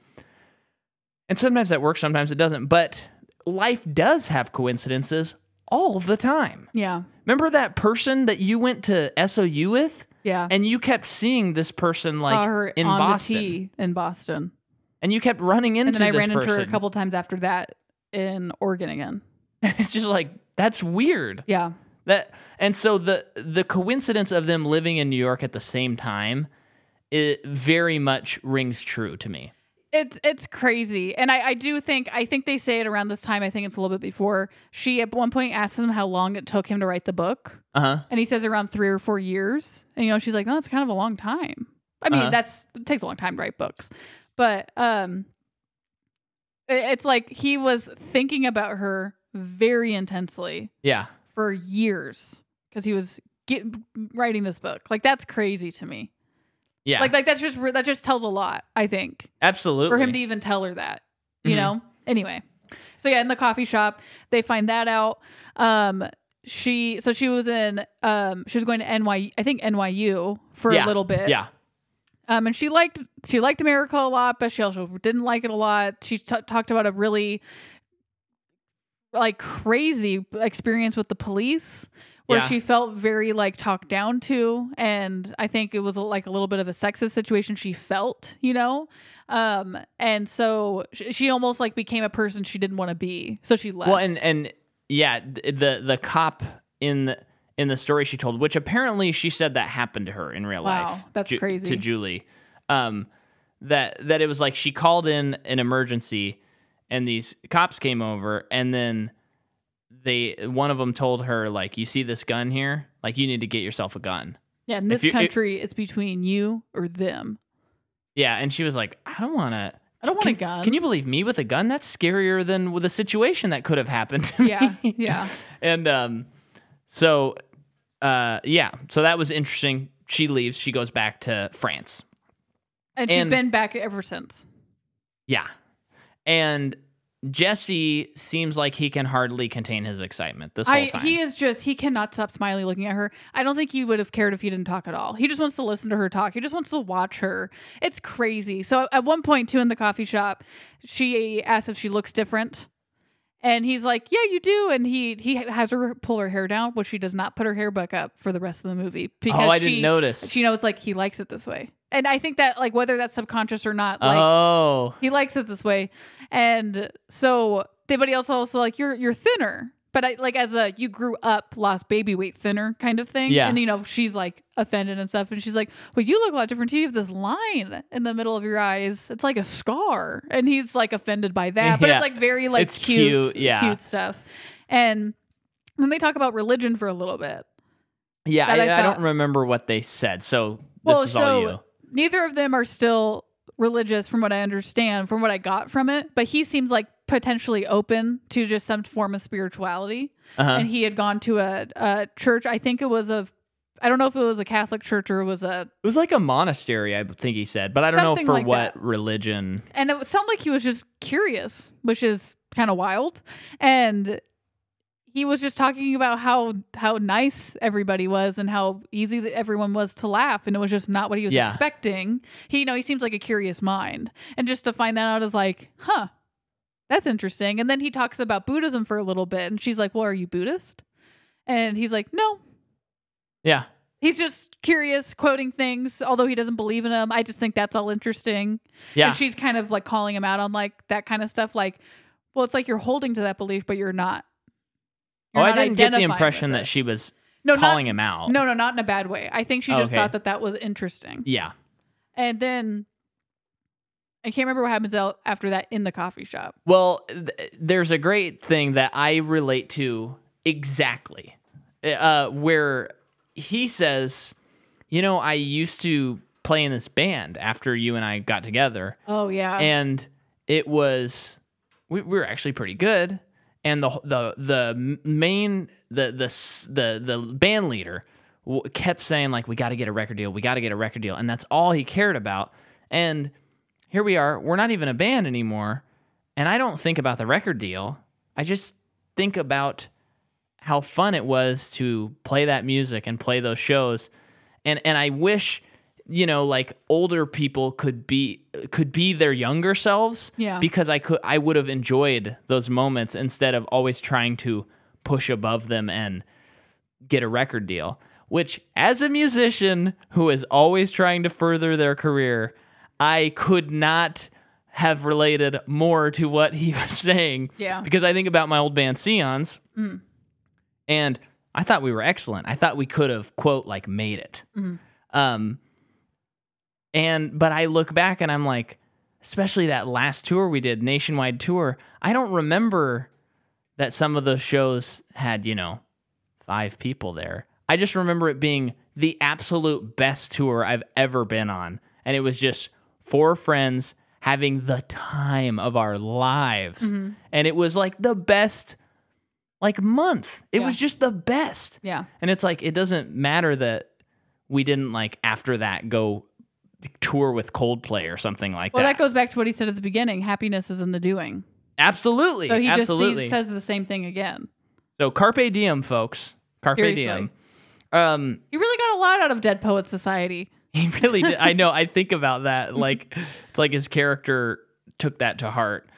sometimes that works, sometimes it doesn't. But life does have coincidences all the time. Yeah. Remember that person that you went to SOU with? Yeah. And you kept seeing this person like in on Boston. The T in Boston. And you kept running into this person. And then I ran into her a couple times after that in Oregon again. It's just like, that's weird. Yeah. And so the coincidence of them living in New York at the same time, it very much rings true to me. It's crazy. And I think they say it around this time. I think it's a little bit before. She at one point asks him how long it took him to write the book. And he says around 3 or 4 years. And she's like, no, that's kind of a long time. I mean, it takes a long time to write books. But it's like he was thinking about her very intensely. Yeah. For years, because he was writing this book. Like, that's crazy to me. Yeah. Like that just tells a lot, I think. Absolutely. For him to even tell her that, you know? Anyway. So yeah, in the coffee shop, they find that out. She was she was going to NYU for a little bit. Yeah. And she liked America a lot, but she also didn't like it a lot. She talked about a really like crazy experience with the police where she felt very like talked down to, and I think it was like a little bit of a sexist situation she felt, and so she almost like became a person she didn't want to be, so she left. Well, and yeah, the cop in the story she told, which apparently she said that happened to her in real life. Wow, that's crazy. To Julie, that it was like she called in an emergency. And these cops came over, and then one of them told her, like, you see this gun here? Like, you need to get yourself a gun. Yeah, in this country, it's between you or them. Yeah, and she was like, I don't want a gun. Can you believe me with a gun? That's scarier than with a situation that could have happened to me. Yeah. And so that was interesting. She leaves. She goes back to France. And she's been back ever since. Yeah. And Jesse seems like he can hardly contain his excitement this whole time. He cannot stop smiling looking at her. I don't think he would have cared if he didn't talk at all. He just wants to listen to her talk. He just wants to watch her. It's crazy. So at one point, too, in the coffee shop, she asks if she looks different. And he's like, yeah, you do. And he has her pull her hair down, but she does not put her hair back up for the rest of the movie. Because I didn't notice. She knows, like, he likes it this way. And I think that, like, whether that's subconscious or not, like, he likes it this way. And so, but he also like, you're thinner. But you grew up, lost baby weight thinner kind of thing. Yeah. And, she's like offended and stuff. And she's like, well, you look a lot different too. You have this line in the middle of your eyes. It's like a scar. And he's like offended by that. But it's like very like it's cute. Yeah. Cute stuff. And then they talk about religion for a little bit. Yeah. I don't remember what they said. So this is all you. Neither of them are still religious from what I understand, from what I got from it. But he seems like potentially open to just some form of spirituality. And he had gone to a church. I think it was I don't know if it was a Catholic church or it was like a monastery, I think he said, but I don't know for like what religion. And it sounded like he was just curious, which is kind of wild. And he was just talking about how nice everybody was and how easy that everyone was to laugh, and it was just not what he was expecting. He seems like a curious mind, and just to find that out is like, huh, that's interesting. And then he talks about Buddhism for a little bit, and she's like, well, are you Buddhist? And he's like, no. Yeah. He's just curious, quoting things, although he doesn't believe in them. I just think that's all interesting. Yeah. And she's kind of like calling him out on like that kind of stuff. Like, well, it's like you're holding to that belief, but you're not. I didn't get the impression that she was calling him out. No, not in a bad way. I think she just thought that was interesting. Yeah. And then I can't remember what happens after that in the coffee shop. Well, there's a great thing that I relate to exactly, where he says, I used to play in this band after you and I got together. Oh, yeah. And it was we were actually pretty good. And the band leader kept saying, like, we got to get a record deal. We got to get a record deal. And that's all he cared about. And here we are. We're not even a band anymore. And I don't think about the record deal. I just think about how fun it was to play that music and play those shows. And I wish, like, older people could be their younger selves. Yeah. Because I would have enjoyed those moments instead of always trying to push above them and get a record deal. Which, as a musician who is always trying to further their career, I could not have related more to what he was saying. Yeah. Because I think about my old band, Sions, and I thought we were excellent. I thought we could have, quote, like, made it. But I look back and I'm like, especially that last tour we did, nationwide tour, I don't remember that some of those shows had, 5 people there. I just remember it being the absolute best tour I've ever been on. And it was just 4 friends having the time of our lives. And it was like the best, like, month. It was just the best. Yeah. And it's like, it doesn't matter that we didn't, like, after that go tour with Coldplay or something like that. Well, that goes back to what he said at the beginning. Happiness is in the doing. Absolutely. So he Absolutely. just says the same thing again. So carpe diem, folks. Carpe Seriously. diem. He really got a lot out of Dead Poets Society. He really did. I know. I think about that. Like, it's like his character took that to heart.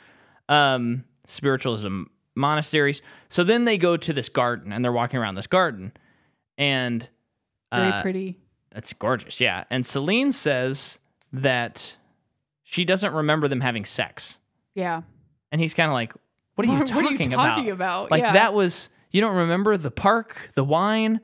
Spiritualism monasteries. So then they go to this garden, and they're walking around this garden, and Very pretty. It's gorgeous, yeah. And Celine says that she doesn't remember them having sex, Yeah. and he's kind of like, "What are you talking What are you talking about? Like, Yeah. that was, you don't remember the park, the wine?"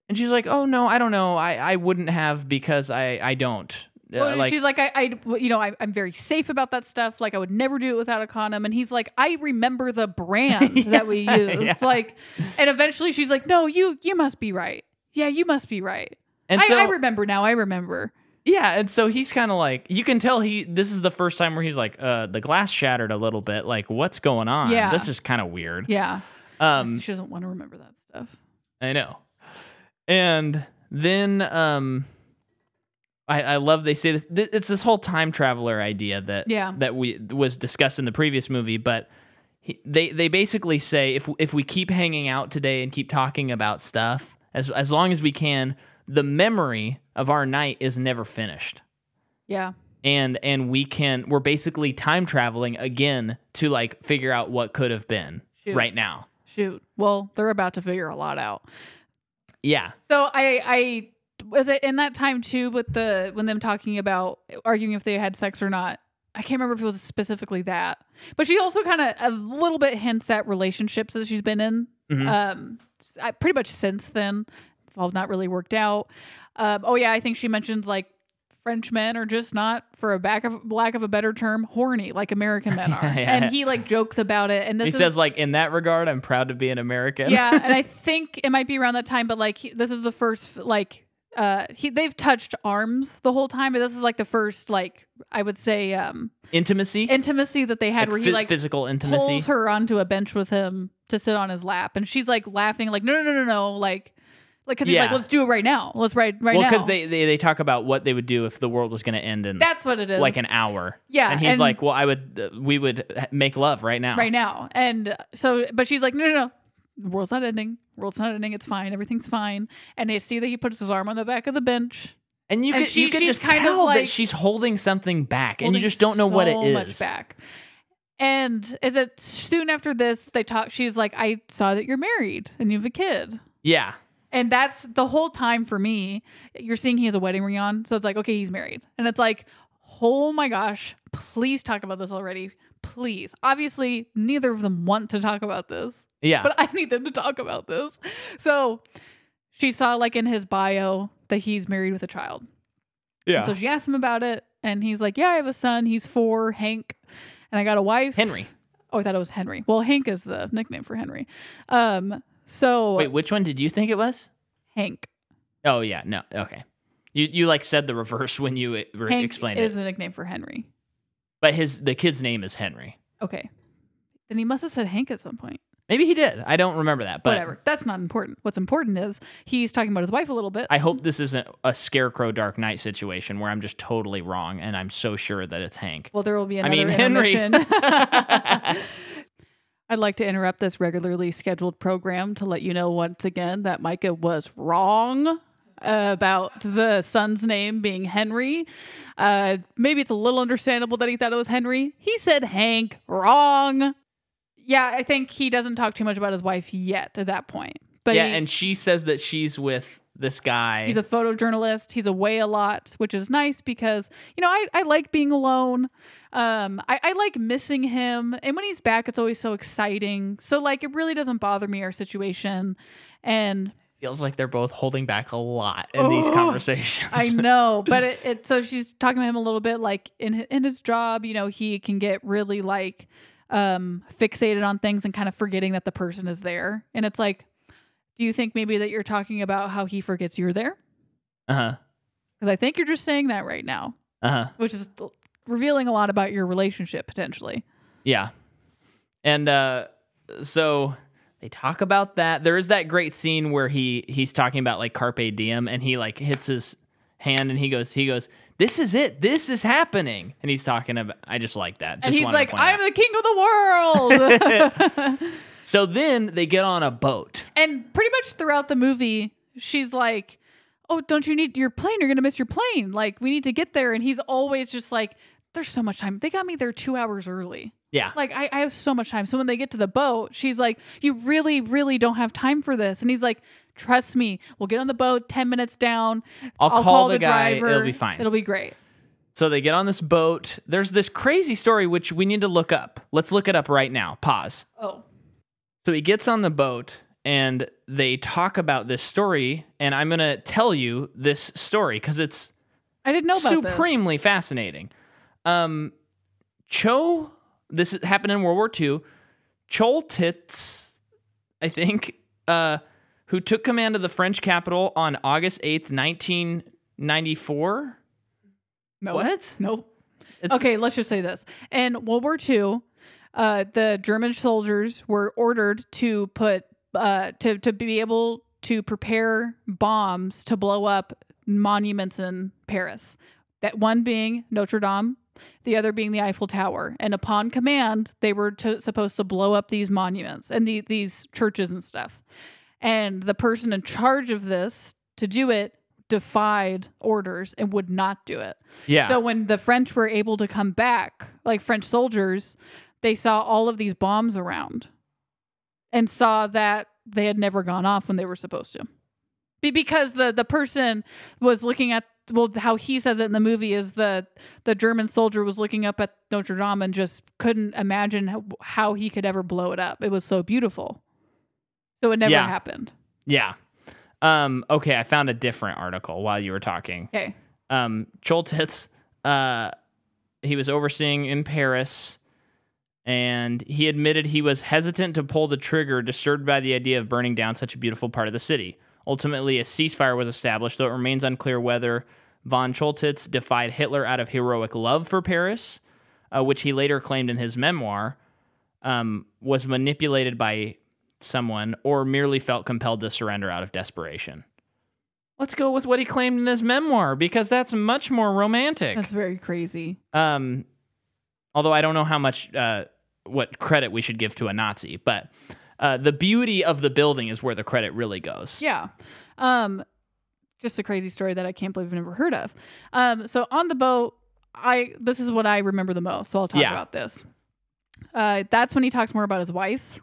And she's like, "Oh no, I don't know. I wouldn't have because I don't." Well, she's like, I'm very safe about that stuff. Like, I would never do it without a condom. And he's like, I remember the brand that we used. Yeah. Like, and eventually she's like, no, you must be right. Yeah, you must be right. And I remember now. I remember. Yeah, and so he's kind of like, you can tell this is the first time where he's like, the glass shattered a little bit. Like, what's going on? Yeah. This is kind of weird. Yeah. She doesn't want to remember that stuff. I know. And then I love they say this. It's this whole time traveler idea that was discussed in the previous movie, but they basically say if we keep hanging out today and keep talking about stuff as long as we can, the memory of our night is never finished. Yeah. And we're basically time traveling again to, like, figure out what could have been right now. Shoot. Well, they're about to figure a lot out. Yeah. So I was it in that time too with when them talking about arguing if they had sex or not. I can't remember if it was specifically that, but she also kind of a little bit hints at relationships that she's been in. Pretty much since then, all not really worked out. I think she mentions, like, French men are just not, for lack of a better term, horny like American men are. And he, like, jokes about it. And he says, like, in that regard, I'm proud to be an American. Yeah, and I think it might be around that time, but, like, this is the first, like, they've touched arms the whole time, but this is, like, the first, like, I would say intimacy that they had, like, where he, like, physical intimacy, pulls her onto a bench with him to sit on his lap, and she's, like, laughing, like, no, like, because he's like, let's do it right now. Let's right now. Well, because they talk about what they would do if the world was going to end in, that's what it is, like, an hour. Yeah, and he's like, well, we would make love right now. And so, but she's like, no, the world's not ending. It's fine. Everything's fine. And they see that he puts his arm on the back of the bench. And you could just tell that she's holding something back, and you just don't know what it is. Much back. And is it soon after this they talk? She's like, I saw that you're married and you have a kid. Yeah. And that's the whole time for me. You're seeing he has a wedding ring on, so it's like, okay, he's married, and it's like, oh my gosh, please talk about this already, please. Obviously, neither of them want to talk about this. Yeah. But I need them to talk about this. So she saw, like, in his bio that he's married with a child. Yeah. And so she asked him about it, and he's like, yeah, I have a son. He's 4, Hank, and I got a wife. Henry. Oh, I thought it was Henry. Well, Hank is the nickname for Henry. So wait, which one did you think it was? Hank. Oh yeah, no, okay. You like said the reverse when you explained it. Hank is the nickname for Henry. But the kid's name is Henry. Okay. Then he must have said Hank at some point. Maybe he did. I don't remember that. But whatever. That's not important. What's important is he's talking about his wife a little bit. I hope this isn't a Scarecrow Dark Knight situation where I'm just totally wrong and I'm so sure that it's Hank. Well, there will be another Henry. intermission. I'd like to interrupt this regularly scheduled program to let you know once again that Micah was wrong about the son's name being Henry. Maybe it's a little understandable that he thought it was Henry. He said Hank. Wrong. Yeah, I think he doesn't talk too much about his wife yet at that point. But yeah, and she says that she's with this guy. He's a photojournalist. He's away a lot, which is nice because, I like being alone. I like missing him. And when he's back, it's always so exciting. So, it really doesn't bother me, our situation. And feels like they're both holding back a lot in these conversations. I know. But so she's talking to him a little bit, in his job, he can get really, fixated on things and kind of forgetting that the person is there. And it's like, do you think maybe that you're talking about how he forgets you're there? Uh-huh. Because I think you're just saying that right now. Uh-huh. Which is revealing a lot about your relationship, potentially. Yeah. And so they talk about that. There is that great scene where he's talking about, Carpe Diem, and he, hits his hand, and he goes, this is it. This is happening. And he's talking about, I just like that. And he's like, I'm the king of the world. So then they get on a boat. And pretty much throughout the movie, she's like, oh, don't you need your plane? You're going to miss your plane. We need to get there. And he's always just like, there's so much time. They got me there 2 hours early. Yeah. I have so much time. So when they get to the boat, she's like, you really, really don't have time for this. And he's like, trust me, we'll get on the boat 10 minutes down. I'll call the guy. Driver. It'll be fine. It'll be great. So they get on this boat. There's this crazy story, which we need to look up. Let's look it up right now. Pause. Oh. So he gets on the boat and they talk about this story. And I'm going to tell you this story because it's I didn't know about supremely fascinating. This happened in World War II. Choltitz, I think, who took command of the French capital on August 8th, 1994. No. What? Nope. Okay, let's just say this. In World War II, the German soldiers were ordered to put to be able to prepare bombs to blow up monuments in Paris. That one being Notre Dame, the other being the Eiffel Tower. And upon command, they were supposed to blow up these monuments and these churches and stuff. And the person in charge of this to do it defied orders and would not do it. Yeah. So when the French were able to come back, French soldiers, they saw all of these bombs around and saw that they had never gone off when they were supposed to. Because the person was looking at, how he says it in the movie is the German soldier was looking up at Notre Dame and just couldn't imagine how he could ever blow it up. It was so beautiful. So it never happened. Yeah. Okay, I found a different article while you were talking. Okay. Choltitz, he was overseeing in Paris, and he admitted he was hesitant to pull the trigger, disturbed by the idea of burning down such a beautiful part of the city. Ultimately, a ceasefire was established, though it remains unclear whether von Choltitz defied Hitler out of heroic love for Paris, which he later claimed in his memoir, was manipulated by someone, or merely felt compelled to surrender out of desperation. Let's go with what he claimed in his memoir, because that's much more romantic. That's very crazy. Although I don't know how much, what credit we should give to a Nazi, but the beauty of the building is where the credit really goes. Yeah. Just a crazy story that I can't believe I've never heard of. So on the boat, this is what I remember the most, so I'll talk about this. That's when he talks more about his wife.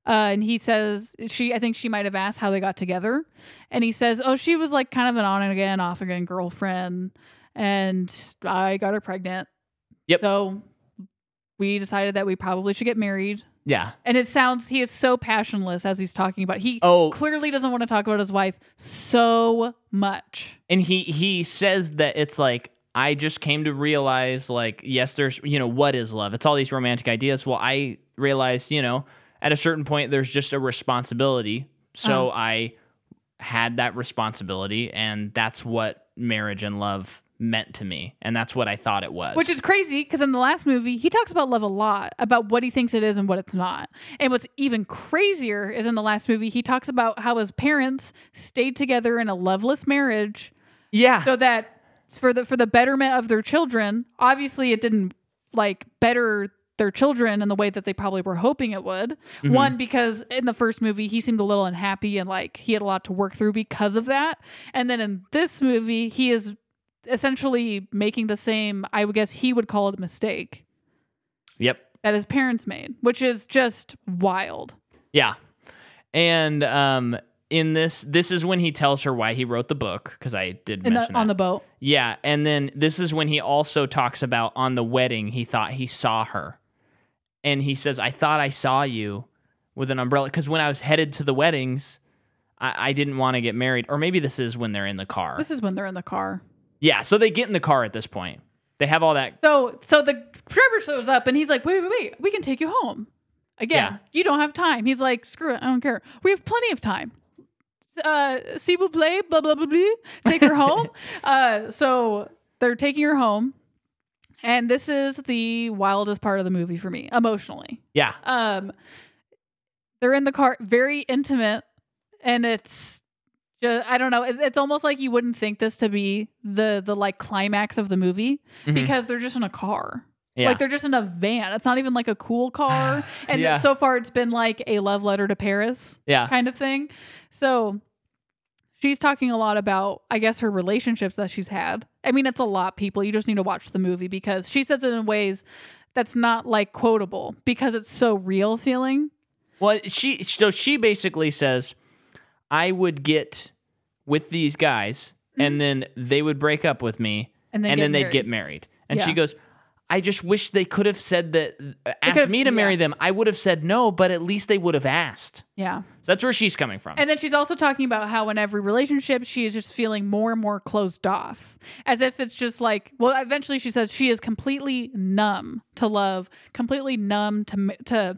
And he says, I think she might have asked how they got together. And he says, oh, she was kind of an on and again, off again girlfriend. And I got her pregnant. Yep. So we decided that we probably should get married. Yeah. And he is so passionless as he's talking about. He clearly doesn't want to talk about his wife so much. And he says that it's I just came to realize, yes, there's, what is love? It's all these romantic ideas. Well, I realized, at a certain point, there's just a responsibility. So I had that responsibility, and that's what marriage and love meant to me, and that's what I thought it was. Which is crazy, because in the last movie, he talks about love a lot, about what he thinks it is and what it's not. And what's even crazier is in the last movie, he talks about how his parents stayed together in a loveless marriage. Yeah. So that for the betterment of their children. Obviously, it didn't like better their children in the way that they probably were hoping it would. Mm-hmm. One, because in the first movie, he seemed a little unhappy and like he had a lot to work through because of that. And then in this movie, he is essentially making the same, I would guess he would call it a mistake. Yep. That his parents made, which is just wild. Yeah. And in this is when he tells her why he wrote the book, because I did mention that. On the boat. Yeah. And then this is when he also talks about on the wedding, he thought he saw her. And he says, I thought I saw you with an umbrella. Because when I was headed to the weddings, I didn't want to get married. Or maybe this is when they're in the car. This is when they're in the car. Yeah, so they get in the car at this point. They have all that. So the driver shows up and he's like, wait, we can take you home. Again, You don't have time. He's like, screw it, I don't care. We have plenty of time. S'il vous plaît, blah, blah, blah, blah. Take her home. So they're taking her home. And this is the wildest part of the movie for me, emotionally. Yeah. They're in the car, very intimate, and it's just, I don't know. It's almost like you wouldn't think this to be the like climax of the movie, because they're just in a car. Yeah. Like they're just in a van. It's not even like a cool car. And so far it's been like a love letter to Paris kind of thing. So she's talking a lot about, I guess, her relationships that she's had. I mean, it's a lot, people. You just need to watch the movie, because she says it in ways that's not like quotable, because it's so real feeling. Well, she basically says, I would get with these guys and then they would break up with me and then they'd get married. And she goes, I just wish they could have said that, asked me to marry them. I would have said no, but at least they would have asked. Yeah. So that's where she's coming from. And then she's also talking about how in every relationship, she is just feeling more and more closed off. As if it's just like, well, eventually she says she is completely numb to love, completely numb to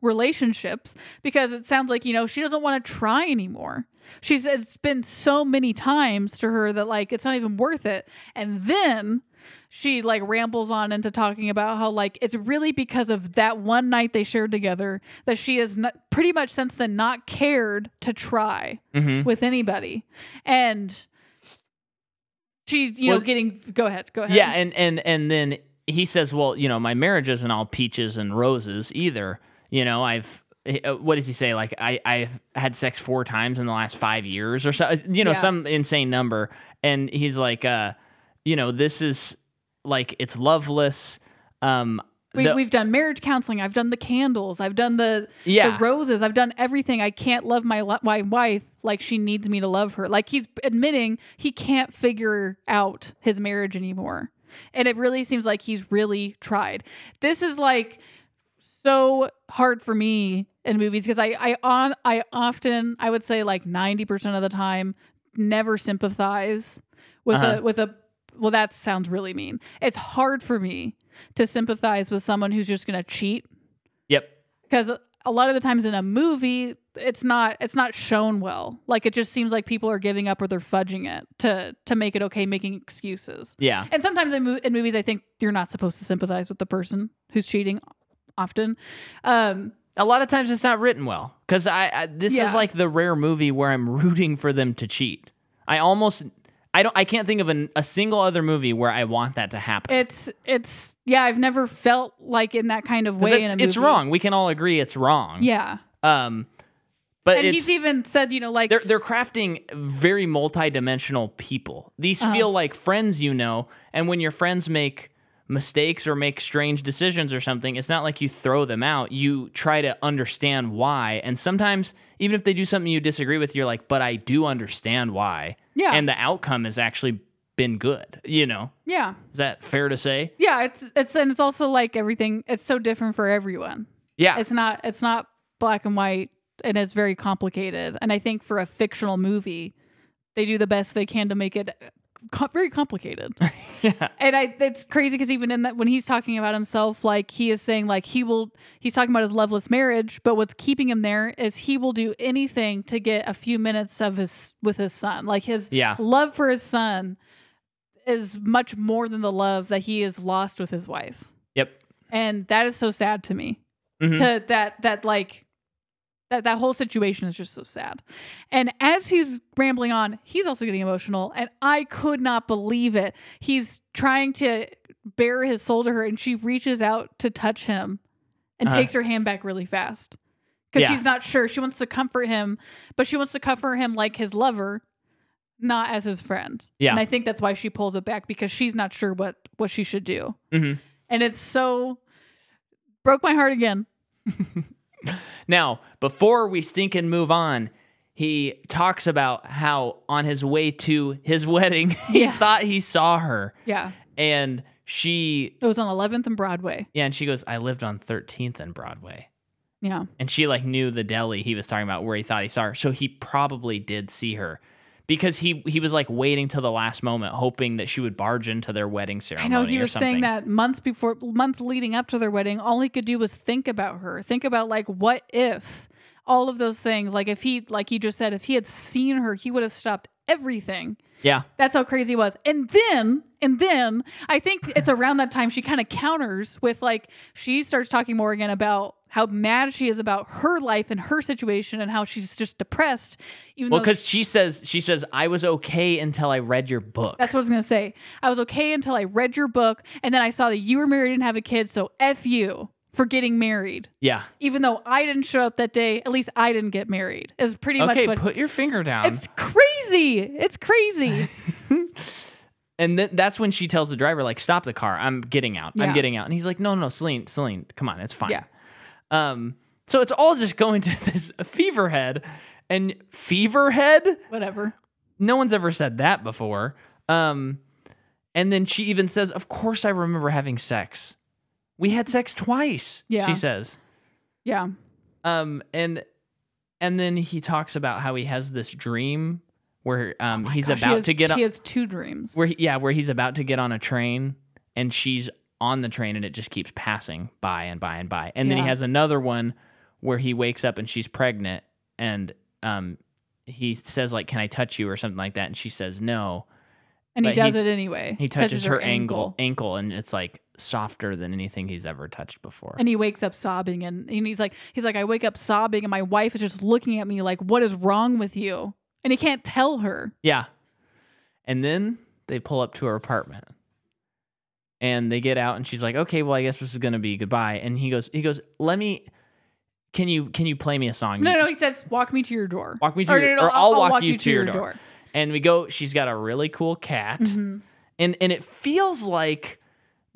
relationships, because it sounds like, she doesn't want to try anymore. It's been so many times to her that like, it's not even worth it. And then she like rambles on into talking about how like it's really because of that one night they shared together that she has pretty much since then not cared to try with anybody. And she's, getting, go ahead. Yeah. And then he says, well, my marriage isn't all peaches and roses either. What does he say? Like I've had sex 4 times in the last 5 years or so, some insane number. And he's like, this is like, it's loveless. We've done marriage counseling. I've done the candles. I've done the roses. I've done everything. I can't love my wife like she needs me to love her. Like he's admitting he can't figure out his marriage anymore. And it really seems like he's really tried. This is like so hard for me in movies, because I often, I would say like 90% of the time, never sympathize with a well, that sounds really mean. It's hard for me to sympathize with someone who's just going to cheat. Yep. Because a lot of the times in a movie, it's not shown well. Like it just seems like people are giving up or they're fudging it to make it okay, making excuses. Yeah. And sometimes in movies, I think you're not supposed to sympathize with the person who's cheating. Often, a lot of times it's not written well, because this is like the rare movie where I'm rooting for them to cheat. I can't think of a single other movie where I want that to happen. It's I've never felt like in that kind of way in a movie. It's wrong. We can all agree it's wrong. Yeah. But he's even said, like they're crafting very multi-dimensional people. These feel like friends, and when your friends make mistakes or make strange decisions or something, it's not like you throw them out. You try to understand why. And sometimes, even if they do something you disagree with, you're like, but I do understand why. Yeah. And the outcome has actually been good, Yeah. Is that fair to say? Yeah, it's also like everything, it's so different for everyone. Yeah. It's not black and white, and it's very complicated. And I think for a fictional movie, they do the best they can to make it very complicated. Yeah. And it's crazy, because even in that, when he's talking about himself, like he is saying like he's talking about his loveless marriage, but what's keeping him there is he will do anything to get a few minutes with his son. Like his love for his son is much more than the love that he has lost with his wife. Yep. And that is so sad to me. Mhm. That whole situation is just so sad. And as he's rambling on, he's also getting emotional, and I could not believe it. He's trying to bare his soul to her, and she reaches out to touch him and takes her hand back really fast. Because she's not sure. She wants to comfort him, but she wants to comfort him like his lover, not as his friend. Yeah. And I think that's why she pulls it back, because she's not sure what she should do. Mm-hmm. And it's so... broke my heart again. Now, before we stinking move on, he talks about how on his way to his wedding, he thought he saw her. Yeah. And it was on 11th and Broadway. Yeah, and she goes, I lived on 13th and Broadway. Yeah. And she like knew the deli he was talking about where he thought he saw her. So he probably did see her. Because he was like waiting till the last moment, hoping that she would barge into their wedding ceremony. I know he was saying that months leading up to their wedding, all he could do was think about her. Think about like, what if all of those things, like if he, like he just said, if he had seen her, he would have stopped everything. Yeah. That's how crazy it was. And then I think it's around that time she kind of counters with like, she starts talking more again about how mad she is about her life and her situation and how she's just depressed. Because she says, I was okay until I read your book. That's what I was going to say. I was okay until I read your book, and then I saw that you were married and have a kid, so F you for getting married. Yeah. Even though I didn't show up that day, at least I didn't get married. Is pretty much Okay, what... put your finger down. It's crazy. It's crazy. And then that's when she tells the driver, like, stop the car. I'm getting out. Yeah. I'm getting out. And he's like, no, Celine, come on. It's fine. Yeah. So it's all just going to this feverhead. And feverhead? Whatever. No one's ever said that before. And then she even says, of course I remember having sex. We had sex twice, she says. Yeah. And then he talks about how he has this dream where he's about to get on. He has two dreams. Where he's about to get on a train and she's on the train and it just keeps passing by and by and by. And then he has another one where he wakes up and she's pregnant and he says like, can I touch you or something like that? And she says no. And he does it anyway. He touches her ankle and it's like softer than anything he's ever touched before. And he wakes up sobbing and he's like, I wake up sobbing and my wife is just looking at me like, what is wrong with you? And he can't tell her. Yeah. And then they pull up to her apartment. And they get out and she's like, okay, well, I guess this is going to be goodbye. And he goes, can you play me a song? No, he says, walk me to your door. Walk me to or I'll walk you to your door. And we go, she's got a really cool cat. Mm-hmm. And it feels like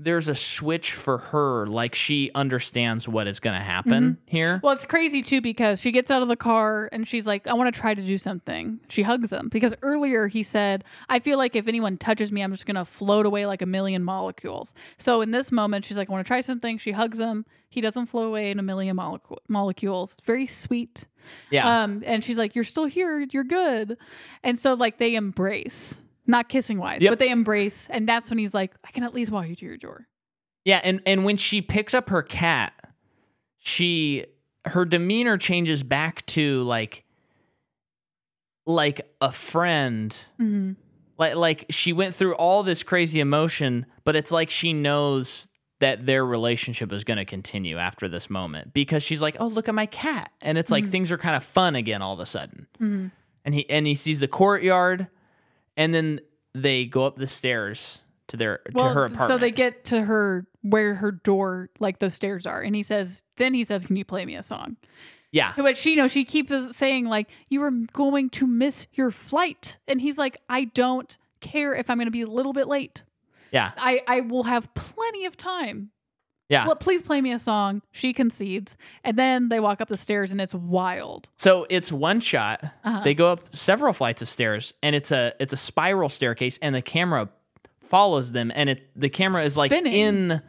there's a switch for her, like she understands what is going to happen here. Well, it's crazy too because she gets out of the car and she's like, I want to try to do something. She hugs him because earlier he said, I feel like if anyone touches me, I'm just going to float away like a million molecules. So in this moment, she's like, I want to try something. She hugs him. He doesn't float away in a million molecules. Very sweet. Yeah. And she's like, you're still here. You're good. And so like they embrace. Not kissing wise, but they embrace. And that's when he's like, I can at least walk you to your door. Yeah. And when she picks up her cat, her demeanor changes back to like a friend. Mm-hmm. Like she went through all this crazy emotion, but it's like she knows that their relationship is going to continue after this moment because she's like, oh, look at my cat. And it's like things are kind of fun again all of a sudden. Mm-hmm. And he sees the courtyard. And then they go up the stairs to her apartment. So they get to where her door, like the stairs are. And he says, can you play me a song? Yeah. To which she keeps saying like, you are going to miss your flight. And he's like, I don't care if I'm going to be a little bit late. Yeah. I will have plenty of time. Yeah. Well, please play me a song. She concedes. And then they walk up the stairs and it's wild. So it's one shot. Uh-huh. They go up several flights of stairs and it's a spiral staircase and the camera follows them and the camera is like spinning in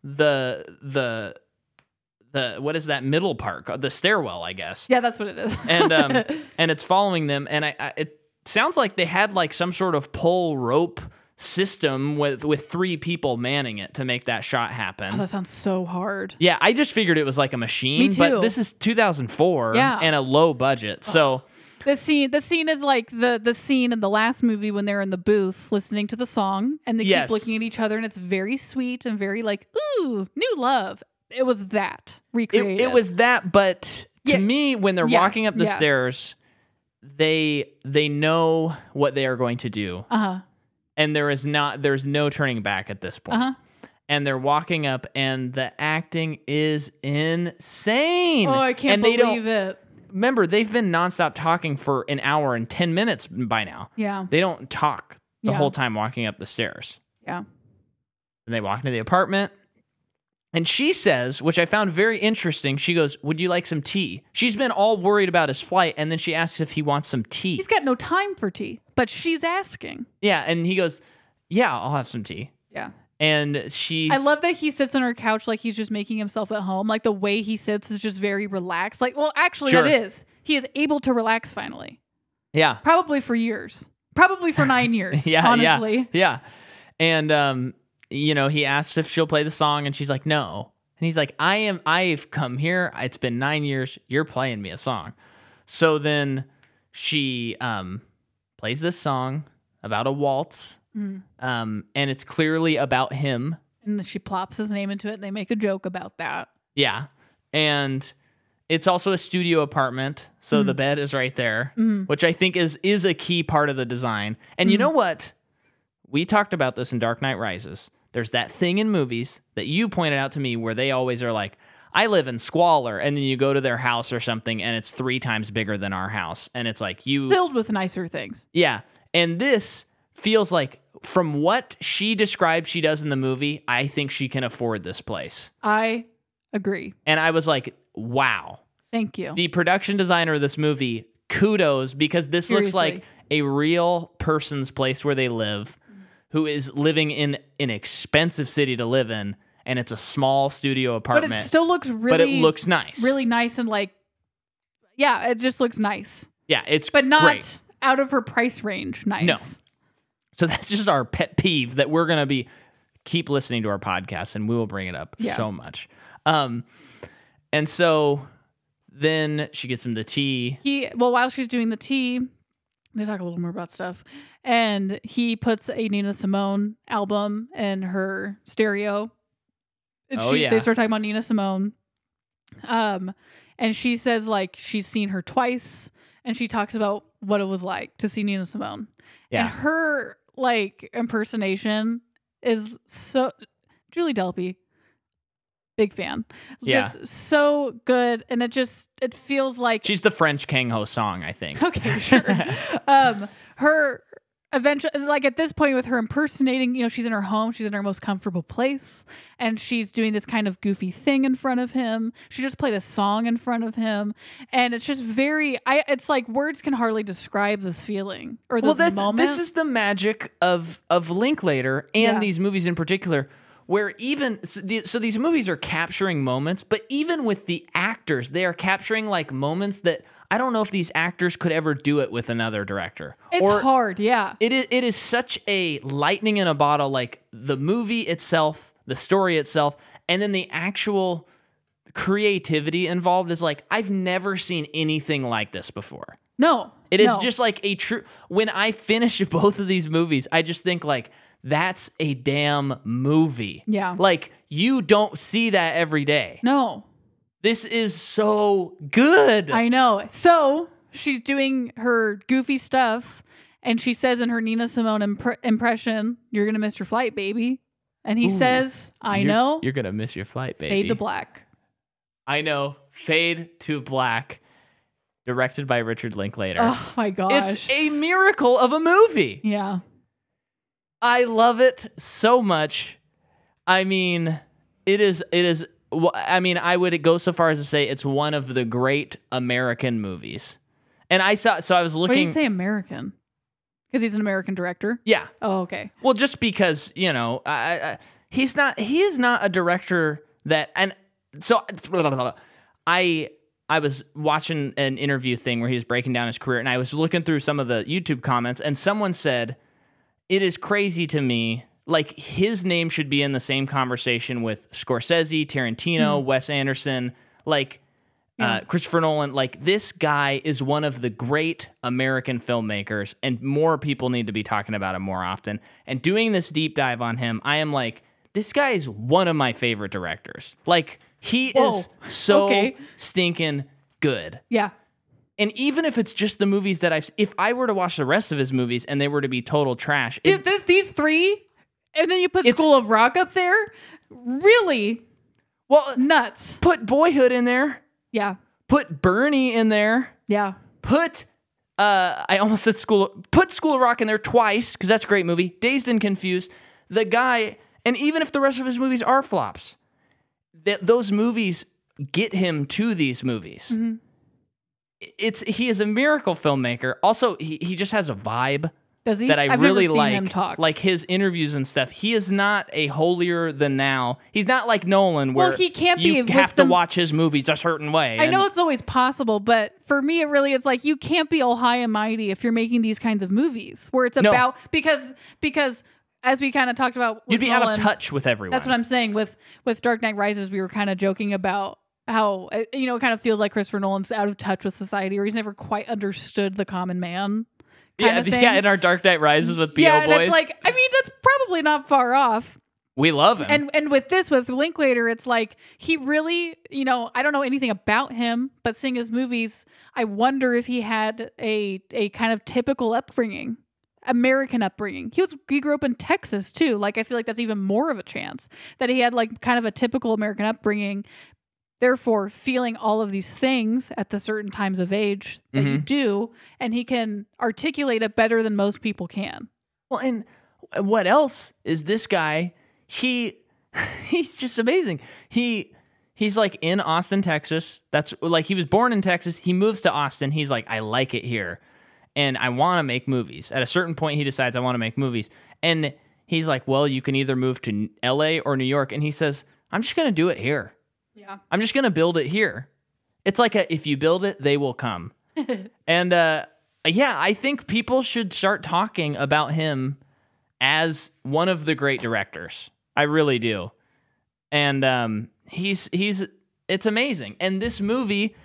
the what is that middle part? The stairwell, I guess. Yeah, that's what it is. And and it's following them and it sounds like they had like some sort of pole rope system with 3 people manning it to make that shot happen. Oh, that sounds so hard. Yeah, I just figured it was like a machine, Me too. but this is 2004 and a low budget. So The scene is like the scene in the last movie when they're in the booth listening to the song and they keep looking at each other and it's very sweet and very like, ooh, new love. It was that recreated. It was that, but to me, when they're walking up the stairs, they know what they are going to do. And there's no turning back at this point. And they're walking up, and the acting is insane. Oh, I can't believe it. Remember, they've been nonstop talking for an hour and 10 minutes by now. Yeah. They don't talk the whole time walking up the stairs. Yeah. And they walk into the apartment, and she says, which I found very interesting, she goes, would you like some tea? She's been all worried about his flight, and then she asks if he wants some tea. He's got no time for tea, but she's asking. Yeah, and he goes, yeah, I'll have some tea. Yeah. And I love that he sits on her couch like he's just making himself at home. Like the way he sits is just very relaxed. Like, well, actually, that is. He is able to relax finally. Yeah. Probably for years. Probably for 9 years. Honestly. Yeah. And he asks if she'll play the song, and she's like, no. And he's like, I've come here. It's been 9 years. You're playing me a song. So then she plays this song about a waltz. And it's clearly about him. And she plops his name into it, and they make a joke about that. Yeah. And it's also a studio apartment, so the bed is right there, which I think is a key part of the design. And you know what? We talked about this in Dark Knight Rises. There's that thing in movies that you pointed out to me where they always are like, I live in squalor, and then you go to their house or something, and it's 3 times bigger than our house. And it's like filled with nicer things. Yeah. And this feels like, from what she described she does in the movie, I think she can afford this place. I agree. And I was like, wow. Thank you. The production designer of this movie, kudos, because this looks like a real person's place where they live, who is living in an expensive city to live in, and it's a small studio apartment. But it still looks really... But it looks nice. Really nice and like... Yeah, it just looks nice. Yeah, it's But not great. Out of her price range nice. No. So that's just our pet peeve that we're going to keep listening to our podcast, and we will bring it up so much. And so then she gets him the tea. While she's doing the tea, they talk a little more about stuff. And he puts a Nina Simone album in her stereo. And they start talking about Nina Simone. And she says like she's seen her twice, and she talks about what it was like to see Nina Simone. Yeah. And her like impersonation is so Julie Delpy. Big fan. Yeah. Just so good. And it feels like she's the French Kang Ho song, I think. Okay, sure. Her eventually, like at this point with her impersonating, she's in her home, she's in her most comfortable place, and she's doing this kind of goofy thing in front of him. She just played a song in front of him, and it's just it's like words can hardly describe this feeling or this moment. This is the magic of Linklater and these movies in particular, where even so these movies are capturing moments, but even with the actors, they are capturing like moments that I don't know if these actors could ever do it with another director. It's hard, yeah. It is such a lightning in a bottle, like the movie itself, the story itself, and then the actual creativity involved is like, I've never seen anything like this before. No. It is just like a true... When I finish both of these movies, I just think like, that's a damn movie. Yeah. Like, you don't see that every day. No. This is so good. I know. So she's doing her goofy stuff, and she says in her Nina Simone impression, "You're going to miss your flight, baby." And he says, I know. You're going to miss your flight, baby. Fade to black. I know. Fade to black. Directed by Richard Linklater. Oh, my gosh. It's a miracle of a movie. Yeah. I love it so much. I mean, it is. I mean, I would go so far as to say it's one of the great American movies. And I was looking. Why do you say American? Because he's an American director? Yeah. Oh, okay. Well, just because, he is not a director that, and so I was watching an interview thing where he was breaking down his career, and I was looking through some of the YouTube comments, and someone said, it is crazy to me, like his name should be in the same conversation with Scorsese, Tarantino, Wes Anderson, like Yeah. Christopher Nolan, like, this guy is one of the great American filmmakers, and more people need to be talking about him more often. And doing this deep dive on him, I am like, this guy is one of my favorite directors. Like, he is so stinking good. Yeah. And even if it's just the movies that if I were to watch the rest of his movies and they were to be total trash. There's these three, and then you put School of Rock up there? Really? Well, nuts. Put Boyhood in there. Yeah. Put Bernie in there. Yeah. Put, I almost said put School of Rock in there twice, because that's a great movie. Dazed and Confused. The guy, and even if the rest of his movies are flops, those movies get him to these movies. Mm-hmm. He is a miracle filmmaker. Also, he just has a vibe. Does he? That I've really never seen like. Him talk. Like his interviews and stuff. He is not a holier than thou. He's not like Nolan, where he can't you have to watch his movies a certain way. I know it's always possible, but for me, it's like you can't be all high and mighty if you're making these kinds of movies where it's about because as we kind of talked about, you'd be Nolan, out of touch with everyone. That's what I'm saying. With Dark Knight Rises, we were kind of joking about how it kind of feels like Christopher Nolan's out of touch with society, or he's never quite understood the common man. Yeah, in our Dark Knight Rises with P.O. Boys. It's like, that's probably not far off. We love him. And with Linklater, it's like he really, I don't know anything about him, but seeing his movies, I wonder if he had a kind of typical upbringing, American upbringing. He grew up in Texas too. Like, I feel like that's even more of a chance that he had like kind of a typical American upbringing. Therefore, feeling all of these things at the certain times of age that you do, and he can articulate it better than most people can. Well, and what else is this guy? He's just amazing. He's like in Austin, Texas. That's like, he was born in Texas. He moves to Austin. He's like, I like it here, and I want to make movies. At a certain point, he decides, I want to make movies, and he's like, well, you can either move to L.A. or New York, and he says, I'm just gonna do it here. Yeah. I'm just going to build it here. It's like if you build it, they will come. And I think people should start talking about him as one of the great directors. I really do. And it's amazing. And this movie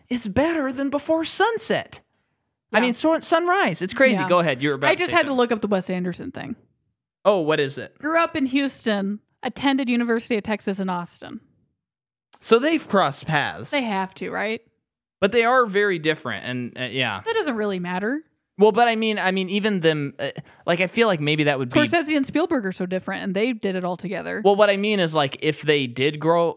is better than Before Sunset. Yeah. I mean, Sunrise. It's crazy. Yeah. Go ahead. You're about I just had to look up the Wes Anderson thing. Oh, what is it? Grew up in Houston, attended University of Texas in Austin. So they've crossed paths. They have to, right? But they are very different, and yeah. That doesn't really matter. Well, but I mean, even them, like, I feel like maybe that would be... Scorsese and Spielberg are so different, and they did it all together. Well, what I mean is, like, if they did go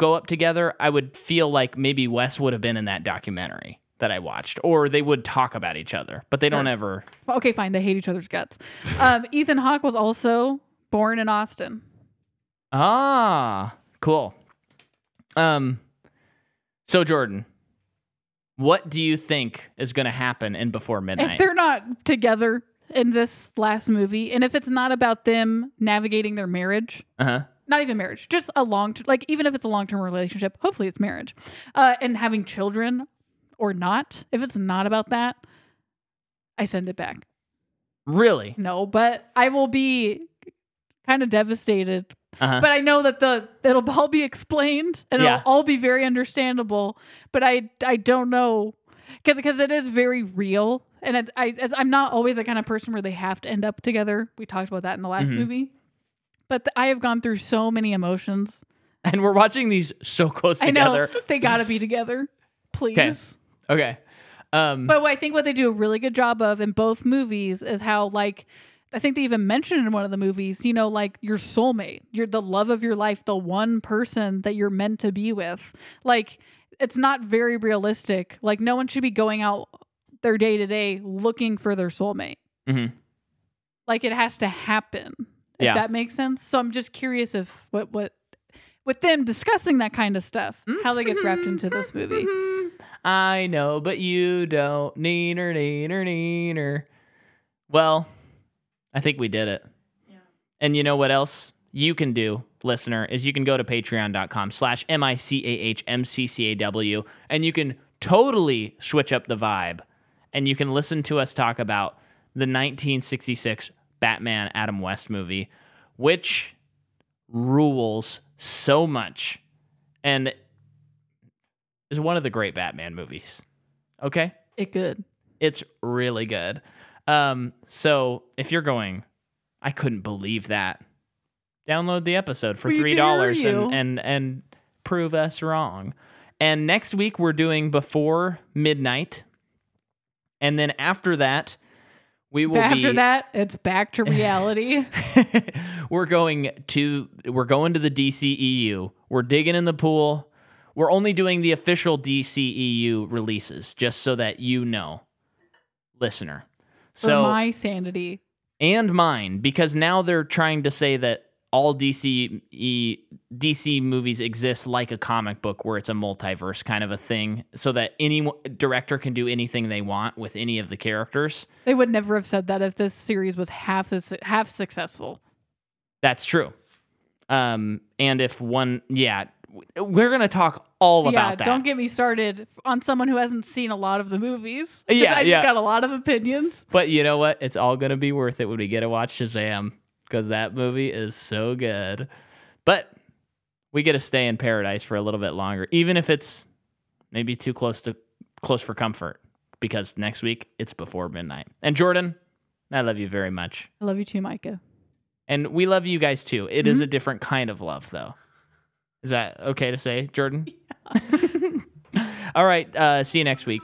up together, I would feel like maybe Wes would have been in that documentary that I watched, or they would talk about each other, but they don't ever... Okay, fine. They hate each other's guts. Ethan Hawke was also born in Austin. Ah, cool. So Jordan, what do you think is going to happen in Before Midnight? If they're not together in this last movie, and if it's not about them navigating their marriage, not even marriage, just even if it's a long-term relationship, hopefully it's marriage, and having children or not, if it's not about that, I send it back. Really? No, but I will be kind of devastated. But I know that it'll all be explained and it'll all be very understandable. But I don't know, because it is very real, and I'm not always the kind of person where they have to end up together. We talked about that in the last movie. But I have gone through so many emotions, and we're watching these so close together. I know they got to be together, please. Okay. But I think what they do a really good job of in both movies is how, like, I think they even mentioned in one of the movies, like your soulmate, you're the love of your life, the one person that you're meant to be with. Like, it's not very realistic. Like, no one should be going out their day to day looking for their soulmate. Mm-hmm. Like, it has to happen. If that makes sense. So I'm just curious if what with them discussing that kind of stuff, how that gets wrapped into this movie. I know, but you don't. Neener, neener, neener. Well, I think we did it. Yeah. And you know what else you can do, listener, is you can go to patreon.com/MICAHMCCAW, and you can totally switch up the vibe, and you can listen to us talk about the 1966 Batman Adam West movie, which rules so much. And is one of the great Batman movies. Okay? It good. It's really good. So if you're going, I couldn't believe that, download the episode for $3 and prove us wrong. And next week we're doing Before Midnight. And then after that, After that, it's back to reality. We're going to the DCEU. We're digging in the pool. We're only doing the official DCEU releases, just so that you know, listener. For my sanity. And mine, because now they're trying to say that all DC movies exist like a comic book where it's a multiverse kind of a thing, so that any director can do anything they want with any of the characters. They would never have said that if this series was half successful. That's true. And if one, we're going to talk all about that. Don't get me started on someone who hasn't seen a lot of the movies. I just got a lot of opinions. But you know what? It's all going to be worth it when we get to watch Shazam, because that movie is so good. But we get to stay in paradise for a little bit longer, even if it's maybe too close for comfort, because next week it's Before Midnight. And Jordan, I love you very much. I love you too, Micah. And we love you guys too. It is a different kind of love, though. Is that okay to say, Jordan? Yeah. All right. See you next week.